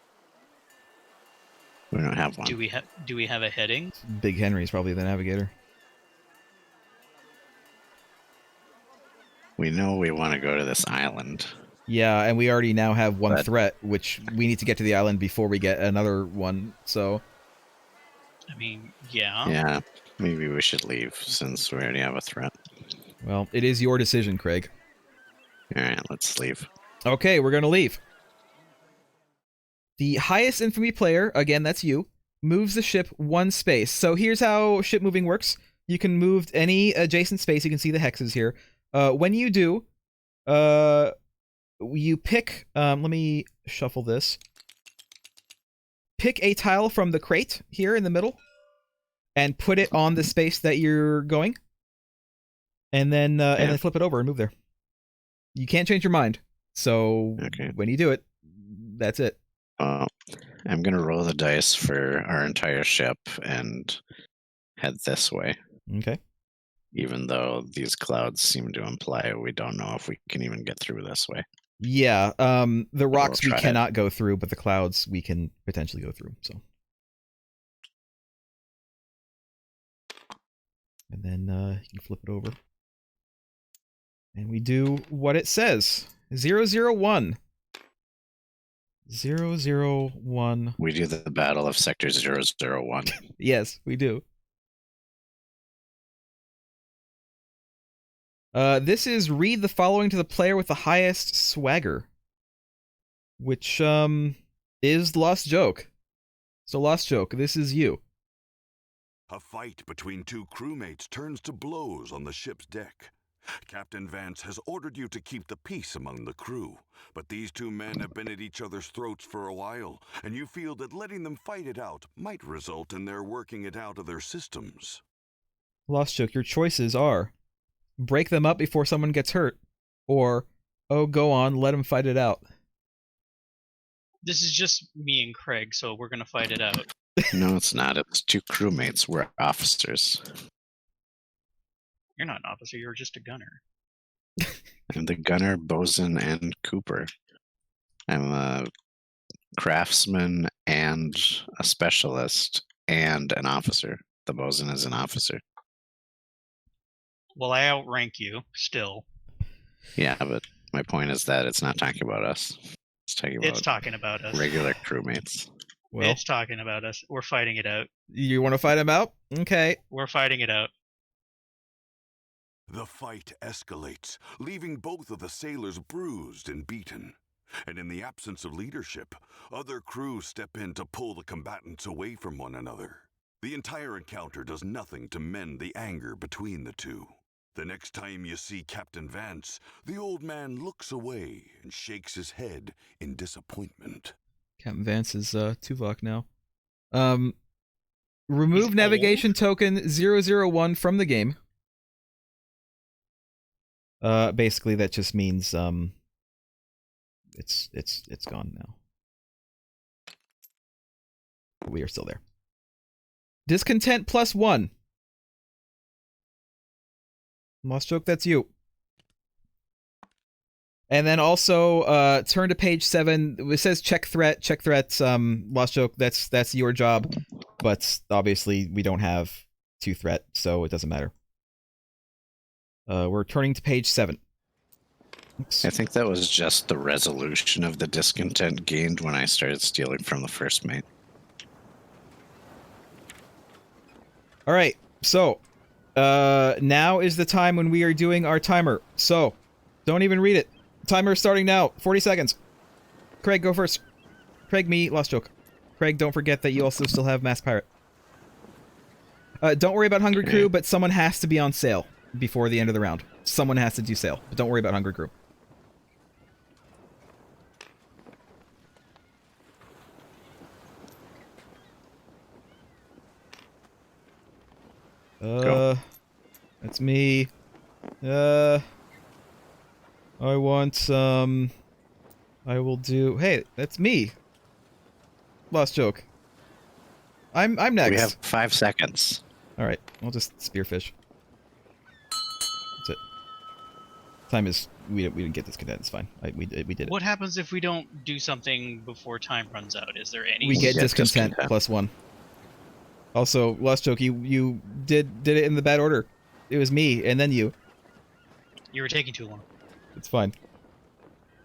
Speaker 3: We don't have one.
Speaker 2: Do we have a heading?
Speaker 1: Big Henry's probably the navigator.
Speaker 3: We know we want to go to this island.
Speaker 1: Yeah, and we already now have one
Speaker 3: But-
Speaker 1: threat, which we need to get to the island before we get another one. So
Speaker 2: I mean, yeah.
Speaker 3: Yeah, maybe we should leave since we already have a threat.
Speaker 1: well, it is your decision, Craig.
Speaker 3: All right, let's leave.
Speaker 1: Okay, we're going to leave. The highest infamy player, again, that's you, moves the ship one space. So here's how ship moving works. You can move any adjacent space. You can see the hexes here. When you do, you pick... let me shuffle this. Pick a tile from the crate here in the middle and put it on the space that you're going. And then flip it over and move there. You can't change your mind. So
Speaker 3: Okay.
Speaker 1: when you do it, that's it.
Speaker 3: I'm going to roll the dice for our entire ship and head this way,
Speaker 1: Okay.
Speaker 3: even though these clouds seem to imply we don't know if we can even get through this way.
Speaker 1: Yeah, the rocks we
Speaker 3: try it.
Speaker 1: cannot go through, but the clouds we can potentially go through, so. And then you can flip it over. And we do what it says. 001. 001.
Speaker 3: We do the Battle of Sector 001.
Speaker 1: Yes, we do. This is read the following to the player with the highest swagger, which is Lost Joke. So Lost Joke, this is you.
Speaker 4: A fight between two crewmates turns to blows on the ship's deck. Captain Vance has ordered you to keep the peace among the crew, but these two men have been at each other's throats for a while, and you feel that letting them fight it out might result in their working it out of their systems.
Speaker 1: Lost Joke, your choices are break them up before someone gets hurt, or, oh, go on, let them fight it out.
Speaker 2: This is just me and Craig, so we're gonna fight it out.
Speaker 3: No, it's not. It's two crewmates. We're officers.
Speaker 2: You're not an officer, you're just a gunner.
Speaker 3: I'm the gunner, bosun, and cooper. I'm a craftsman and a specialist and an officer. The bosun is an officer.
Speaker 2: Well, I outrank you, still.
Speaker 3: Yeah, but my point is that it's not talking about us. It's talking about
Speaker 2: It's talking about us.
Speaker 3: regular crewmates.
Speaker 1: Well,
Speaker 2: It's talking about us. We're fighting it out.
Speaker 1: you want to fight him out? Okay.
Speaker 2: We're fighting it out.
Speaker 4: The fight escalates, leaving both of the sailors bruised and beaten. And in the absence of leadership, other crews step in to pull the combatants away from one another. The entire encounter does nothing to mend the anger between the two. The next time you see Captain Vance, the old man looks away and shakes his head in disappointment.
Speaker 1: Captain Vance is Tuvok now. Remove
Speaker 2: He's
Speaker 1: navigation token 001 from the game. Basically that just means it's gone now. We are still there. Discontent +1. Lost Joke, that's you. And then also turn to page 7. It says check threat. Check threats. Lost Joke, that's your job. But obviously we don't have 2 threat, so it doesn't matter. We're turning to page 7. Oops.
Speaker 3: I think that was just the resolution of the discontent gained when I started stealing from the first mate.
Speaker 1: All right, so now is the time when we are doing our timer. So don't even read it. Timer is starting now. 40 seconds. Craig, go first. Craig, me, Lost Joke. Craig, don't forget that you also still have Mass Pirate. Don't worry about Hungry Crew, but someone has to be on sail before the end of the round. Someone has to do sail, but don't worry about Hungry Crew.
Speaker 3: Go.
Speaker 1: That's me. I want, I will do... Hey, that's me. Lost joke. I'm next.
Speaker 3: We have 5 seconds.
Speaker 1: Alright, I'll just spearfish. That's it. Time is... We didn't get this content, it's fine. We did it.
Speaker 2: What happens if we don't do something before time runs out? Is there any...
Speaker 1: We get
Speaker 3: get
Speaker 1: discontent +1. Also, Lost joke, you did it in the bad order. It was me, and then you.
Speaker 2: You were taking too long.
Speaker 1: It's fine.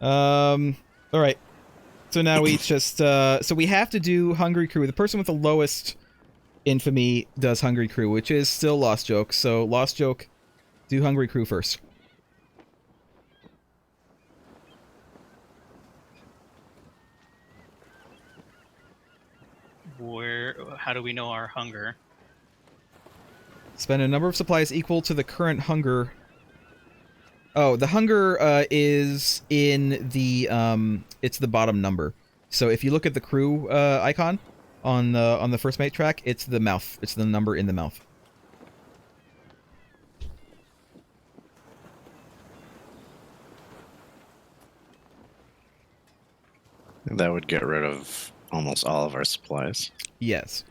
Speaker 1: Alright. So now we just, so we have to do Hungry Crew. The person with the lowest infamy does Hungry Crew, which is still Lost Joke. So, Lost Joke, do Hungry Crew first.
Speaker 2: How do we know our hunger?
Speaker 1: Spend a number of supplies equal to the current hunger. Oh, the hunger is in the it's the bottom number. So if you look at the crew icon on the first mate track, it's the mouth. It's the number in the mouth.
Speaker 3: That would get rid of almost all of our supplies.
Speaker 1: Yes.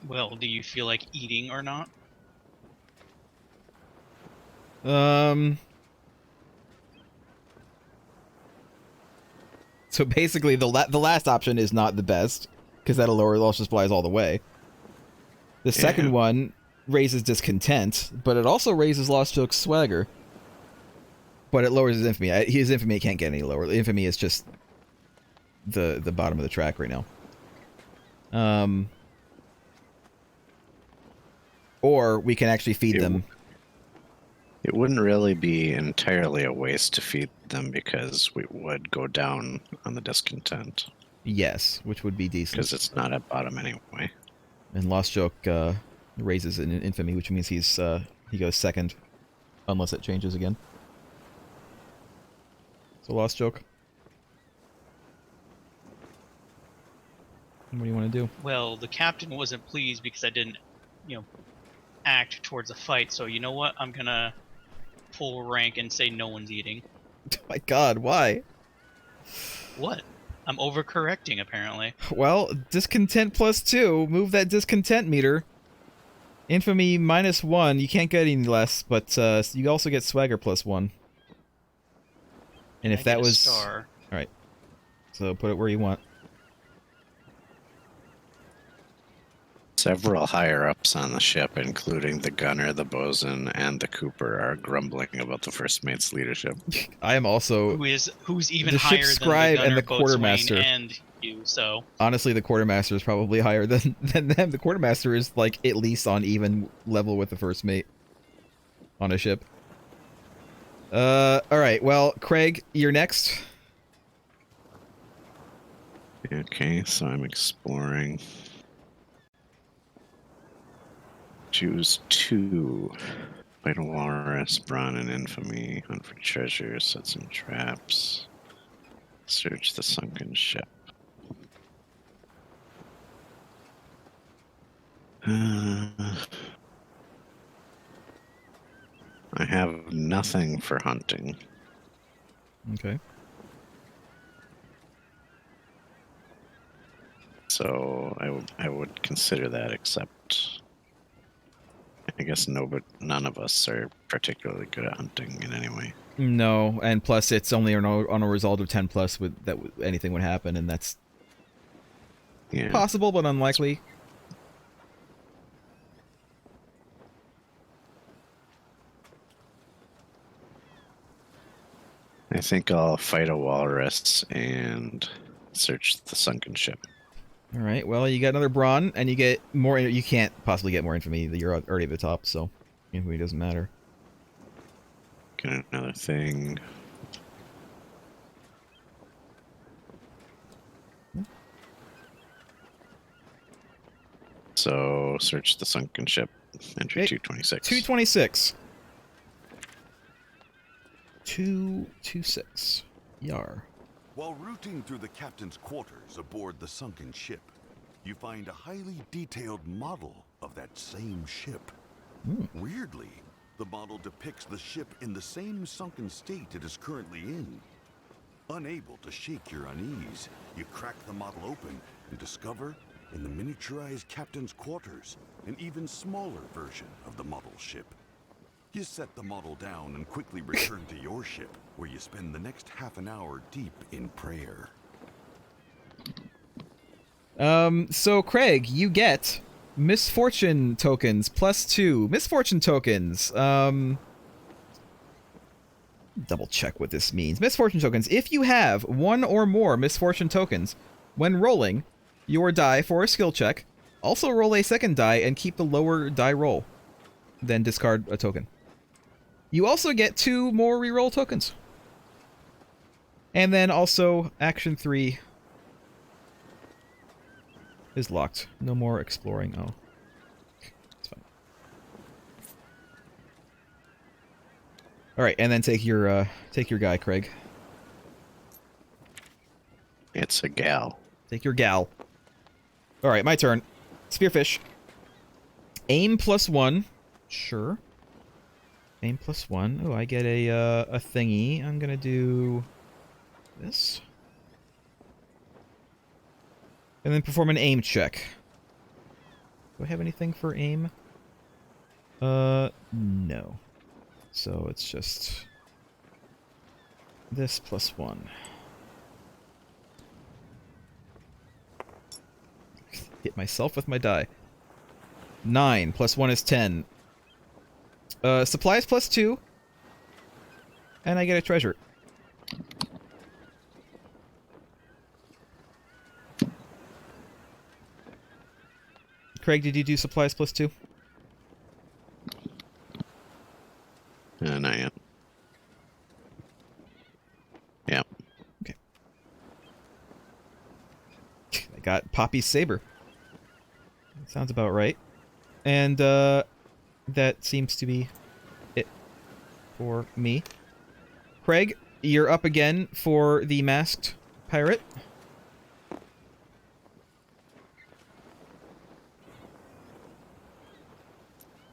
Speaker 2: Well, do you feel like eating or not?
Speaker 1: So basically, the last option is not the best, because that'll lower lost supplies all the way. The second one raises discontent, but it also raises Lost Joke's swagger. But it lowers his infamy. His infamy can't get any lower. Infamy is just the bottom of the track right now. Or we can actually feed them.
Speaker 3: It wouldn't really be entirely a waste to feed them because we would go down on the discontent.
Speaker 1: Yes, which would be decent.
Speaker 3: Because it's not at bottom anyway.
Speaker 1: And Lost Joke raises an infamy, which means he goes second, unless it changes again. So Lost Joke. What do you want to do?
Speaker 2: Well, the captain wasn't pleased because I didn't, act towards a fight. So you know what? I'm gonna pull rank and say no one's eating.
Speaker 1: Oh my God, why?
Speaker 2: What? I'm overcorrecting, apparently.
Speaker 1: Well, discontent +2. Move that discontent meter. Infamy -1. You can't get any less, but you also get swagger +1. And if
Speaker 2: I
Speaker 1: that
Speaker 2: get a
Speaker 1: was
Speaker 2: star.
Speaker 1: all right, so put it where you want.
Speaker 3: Several higher-ups on the ship, including the gunner, the bosun, and the cooper, are grumbling about the first mate's leadership.
Speaker 1: I am also
Speaker 2: Who's even
Speaker 1: the
Speaker 2: higher
Speaker 1: ship's
Speaker 2: than
Speaker 1: scribe
Speaker 2: the
Speaker 1: and
Speaker 2: gunner,
Speaker 1: the
Speaker 2: boatswain,
Speaker 1: quartermaster.
Speaker 2: and you. So
Speaker 1: honestly, the quartermaster is probably higher than them. The quartermaster is like at least on even level with the first mate on a ship. All right. Well, Craig, you're next.
Speaker 3: Okay, so I'm exploring. Choose 2. Fight a walrus, brawn and infamy. Hunt for treasure, set some traps. Search the sunken ship. I have nothing for hunting.
Speaker 1: Okay.
Speaker 3: So I would consider that, except I guess none of us are particularly good at hunting in any way.
Speaker 1: No, and plus it's only on a result of 10+ that anything would happen, and that's possible but unlikely.
Speaker 3: I think I'll fight a walrus and search the sunken ship.
Speaker 1: All right. Well, you got another brawn, and you get more. You can't possibly get more infamy. You're already at the top, so infamy doesn't matter.
Speaker 3: Get another thing. So search the sunken ship. Entry
Speaker 1: Okay.
Speaker 3: 226.
Speaker 1: 226. 226. Yar.
Speaker 4: While rooting through the captain's quarters aboard the sunken ship, you find a highly detailed model of that same ship. Weirdly, the model depicts the ship in the same sunken state it is currently in. Unable to shake your unease, you crack the model open and discover, in the miniaturized captain's quarters, an even smaller version of the model ship. You set the model down and quickly return to your ship, where you spend the next half an hour deep in prayer.
Speaker 1: So Craig, you get misfortune tokens +2. Misfortune tokens. Double check what this means. Misfortune tokens. If you have one or more misfortune tokens, when rolling your die for a skill check, also roll a second die and keep the lower die roll. Then discard a token. You also get 2 more reroll tokens. And then also, action 3 is locked. No more exploring. Oh. It's fine. Alright, and then take your guy, Craig.
Speaker 3: It's a gal.
Speaker 1: Take your gal. Alright, my turn. Spearfish. Aim +1. Sure. Aim +1. Oh, I get a thingy. I'm gonna do this. And then perform an aim check. Do I have anything for aim? No. So it's just this +1. Hit myself with my die. 9 +1 is 10. Supplies +2. And I get a treasure. Craig, did you do supplies +2?
Speaker 3: Not yet. Yeah.
Speaker 1: Okay. I got Poppy's saber. Sounds about right. And that seems to be it for me. Craig, you're up again for the masked pirate.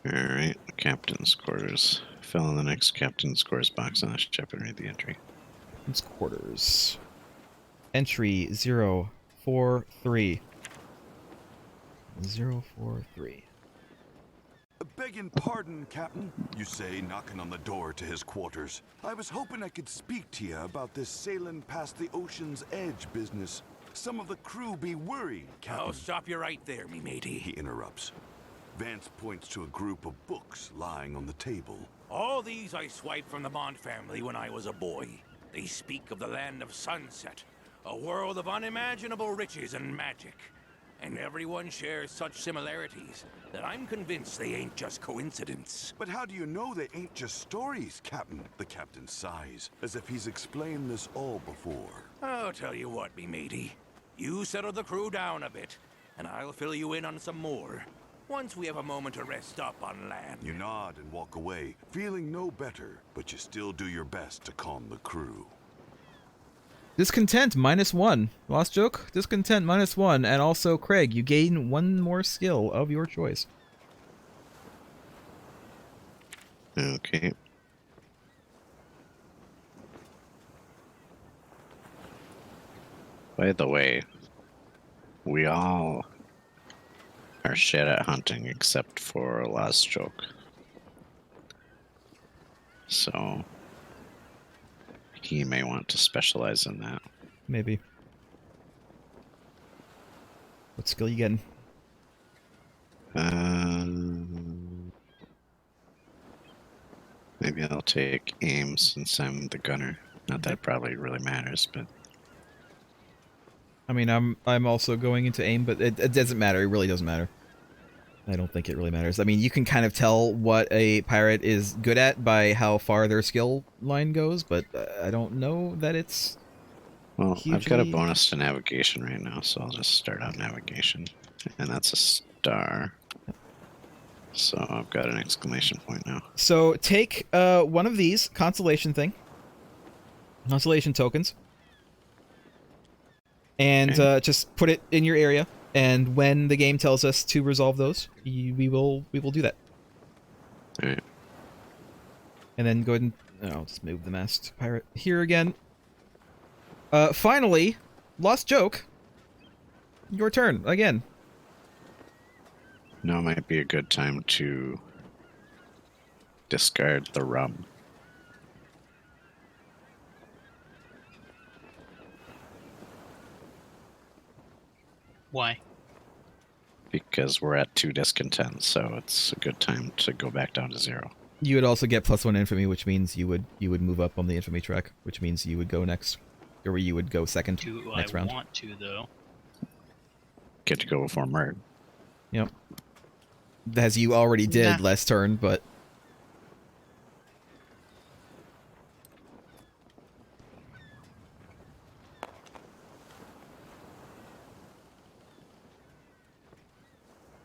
Speaker 3: Alright, captain's quarters. Fill in the next captain's quarters box on the ship and read the entry.
Speaker 1: Captain's quarters. Entry 043. 043.
Speaker 4: Begging pardon, Captain, you say, knocking on the door to his quarters. I was hoping I could speak to you about this sailing past the ocean's edge business. Some of the crew be worried, Captain.
Speaker 6: I'll stop you right there, me matey.
Speaker 4: He interrupts. Vance points to a group of books lying on the table.
Speaker 6: All these I swiped from the Bond family when I was a boy. They speak of the land of sunset, a world of unimaginable riches and magic. And everyone shares such similarities that I'm convinced they ain't just coincidence.
Speaker 4: But how do you know they ain't just stories, Captain? The captain sighs, as if he's explained this all before.
Speaker 6: I'll tell you what, me matey. You settle the crew down a bit, and I'll fill you in on some more. Once we have a moment to rest up on land.
Speaker 4: You nod and walk away, feeling no better, but you still do your best to calm the crew.
Speaker 1: Discontent -1. Lost joke? Discontent -1. And also, Craig, you gain 1 more skill of your choice.
Speaker 3: Okay. By the way, we all are shit at hunting except for Lost Joke. So he may want to specialize in that.
Speaker 1: Maybe. What skill you getting?
Speaker 3: Maybe I'll take aim since I'm the gunner. Not that it probably really matters, but
Speaker 1: I mean, I'm also going into aim, but it doesn't matter. It really doesn't matter. I don't think it really matters. I mean, you can kind of tell what a pirate is good at by how far their skill line goes, but I don't know that it's
Speaker 3: well,
Speaker 1: hugely...
Speaker 3: I've got a bonus to navigation right now, so I'll just start out navigation. And that's a star. So I've got an exclamation point now.
Speaker 1: So take one of these consolation tokens, and
Speaker 3: Okay.
Speaker 1: just put it in your area. And when the game tells us to resolve those, we will do that.
Speaker 3: All right.
Speaker 1: And then go ahead and I'll just move the masked pirate here again. Finally, Lost Joke. Your turn again.
Speaker 3: Now might be a good time to discard the rum.
Speaker 2: Why?
Speaker 3: Because we're at 2 discontent, so it's a good time to go back down to 0.
Speaker 1: You would also get +1 infamy, which means you would move up on the infamy track, which means you would go next, or you would go second
Speaker 2: Do
Speaker 1: next
Speaker 2: I
Speaker 1: round.
Speaker 2: want to, though?
Speaker 3: Get to go before Merg.
Speaker 1: Yep. As you already did
Speaker 2: Nah.
Speaker 1: last turn, but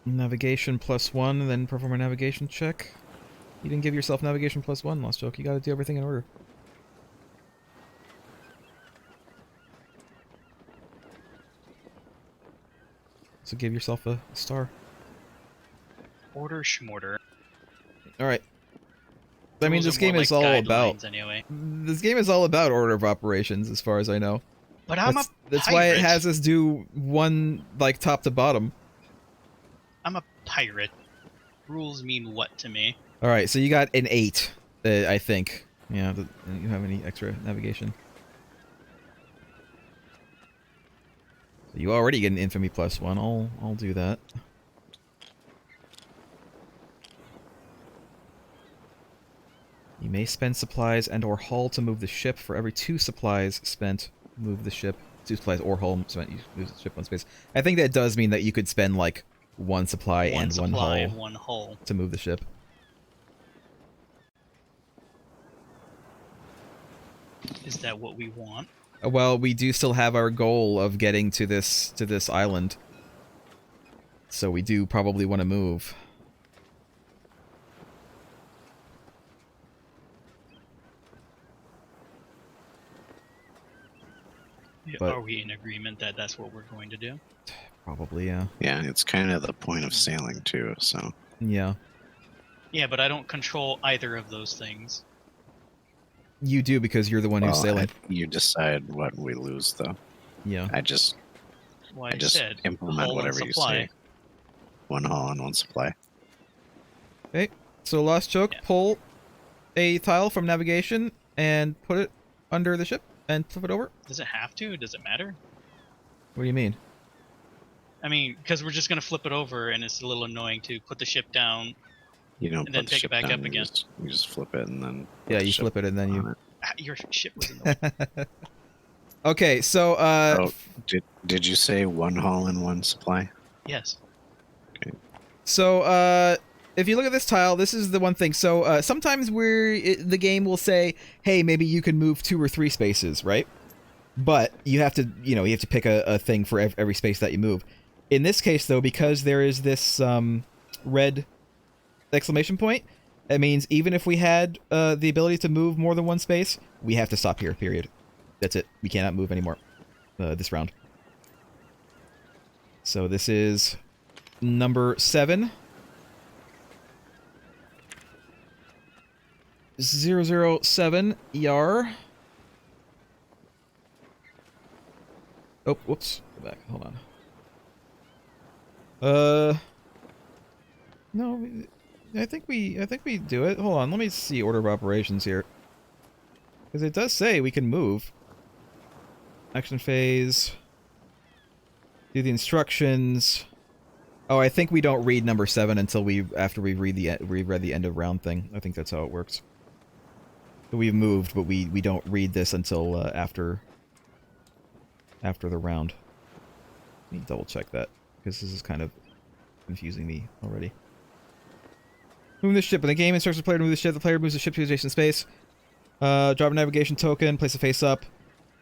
Speaker 1: navigation +1, and then perform a navigation check. You didn't give yourself navigation +1, Lost Joke. You gotta do everything in order. So give yourself a star.
Speaker 2: Order schmorder.
Speaker 1: Alright. I mean,
Speaker 2: Rules
Speaker 1: this
Speaker 2: are more
Speaker 1: game is
Speaker 2: like
Speaker 1: all about...
Speaker 2: guidelines Anyway.
Speaker 1: This game is all about order of operations, as far as I know.
Speaker 2: But I'm
Speaker 1: That's why it
Speaker 2: pirate.
Speaker 1: has us do one, like, top to bottom.
Speaker 2: I'm a pirate. Rules mean what to me?
Speaker 1: Alright, so you got an 8, I think. Yeah, you have any extra navigation? So you already get an infamy +1. I'll do that. You may spend supplies and or hull to move the ship. For every 2 supplies spent, move the ship. 2 supplies or hull spent, you move the ship 1 space. I think that does mean that you could spend, like, 1 supply
Speaker 2: One
Speaker 1: and 1
Speaker 2: supply
Speaker 1: hull
Speaker 2: and 1 hull.
Speaker 1: to move the ship.
Speaker 2: Is that what we want?
Speaker 1: Well, we do still have our goal of getting to this island. So we do probably want to move. But-
Speaker 2: Are we in agreement that that's what we're going to do?
Speaker 1: Probably, yeah.
Speaker 3: Yeah, it's kind of the point of sailing too, so
Speaker 1: Yeah.
Speaker 2: Yeah, but I don't control either of those things.
Speaker 1: You do because you're the one who's
Speaker 3: well,
Speaker 1: sailing.
Speaker 3: you decide what we lose though.
Speaker 1: Yeah.
Speaker 3: I just
Speaker 2: Well,
Speaker 3: I just
Speaker 2: said
Speaker 3: implement
Speaker 2: hull and
Speaker 3: whatever you
Speaker 2: supply.
Speaker 3: say. 1 hull and 1 supply.
Speaker 1: Okay. So Lost Choke,
Speaker 2: Yeah.
Speaker 1: pull a tile from navigation and put it under the ship and flip it over.
Speaker 2: Does it have to? Does it matter?
Speaker 1: What do you mean?
Speaker 2: I mean, because we're just gonna flip it over, and it's a little annoying to put the ship down.
Speaker 3: You don't
Speaker 2: And then
Speaker 3: put the
Speaker 2: pick it
Speaker 3: ship
Speaker 2: back
Speaker 3: down,
Speaker 2: up again.
Speaker 3: You just flip it and then put
Speaker 1: Yeah,
Speaker 3: the
Speaker 1: you
Speaker 3: ship
Speaker 1: flip it and then
Speaker 3: on
Speaker 1: you...
Speaker 3: it.
Speaker 2: Ah, your ship was in the way.
Speaker 1: Okay, so,
Speaker 3: Oh, did you say 1 hull and 1 supply?
Speaker 2: Yes.
Speaker 1: So, if you look at this tile, this is the one thing. So, sometimes the game will say, hey, maybe you can move 2 or 3 spaces, right? But you have to, you have to pick a thing for every space that you move. In this case, though, because there is this red exclamation point, it means even if we had the ability to move more than 1 space, we have to stop here, period. That's it. We cannot move anymore this round. So this is number 7. 007 ER. Oh, whoops. Go back. Hold on. No, I think we do it. Hold on. Let me see order of operations here. Because it does say we can move. Action phase. Do the instructions. Oh, I think we don't read number 7 until after we read the end of round thing. I think that's how it works. So we've moved, but we don't read this until after the round. Let me double check that because this is kind of confusing me already. Moving the ship. When the game instructs the player to move the ship, the player moves the ship to adjacent space. Drop a navigation token. Place a face up.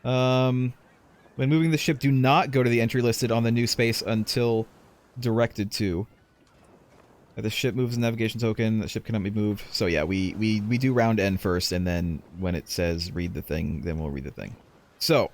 Speaker 1: When moving the ship, do not go to the entry listed on the new space until directed to. The ship moves a navigation token. The ship cannot be moved. So yeah, we do round end first, and then when it says read the thing, then we'll read the thing. So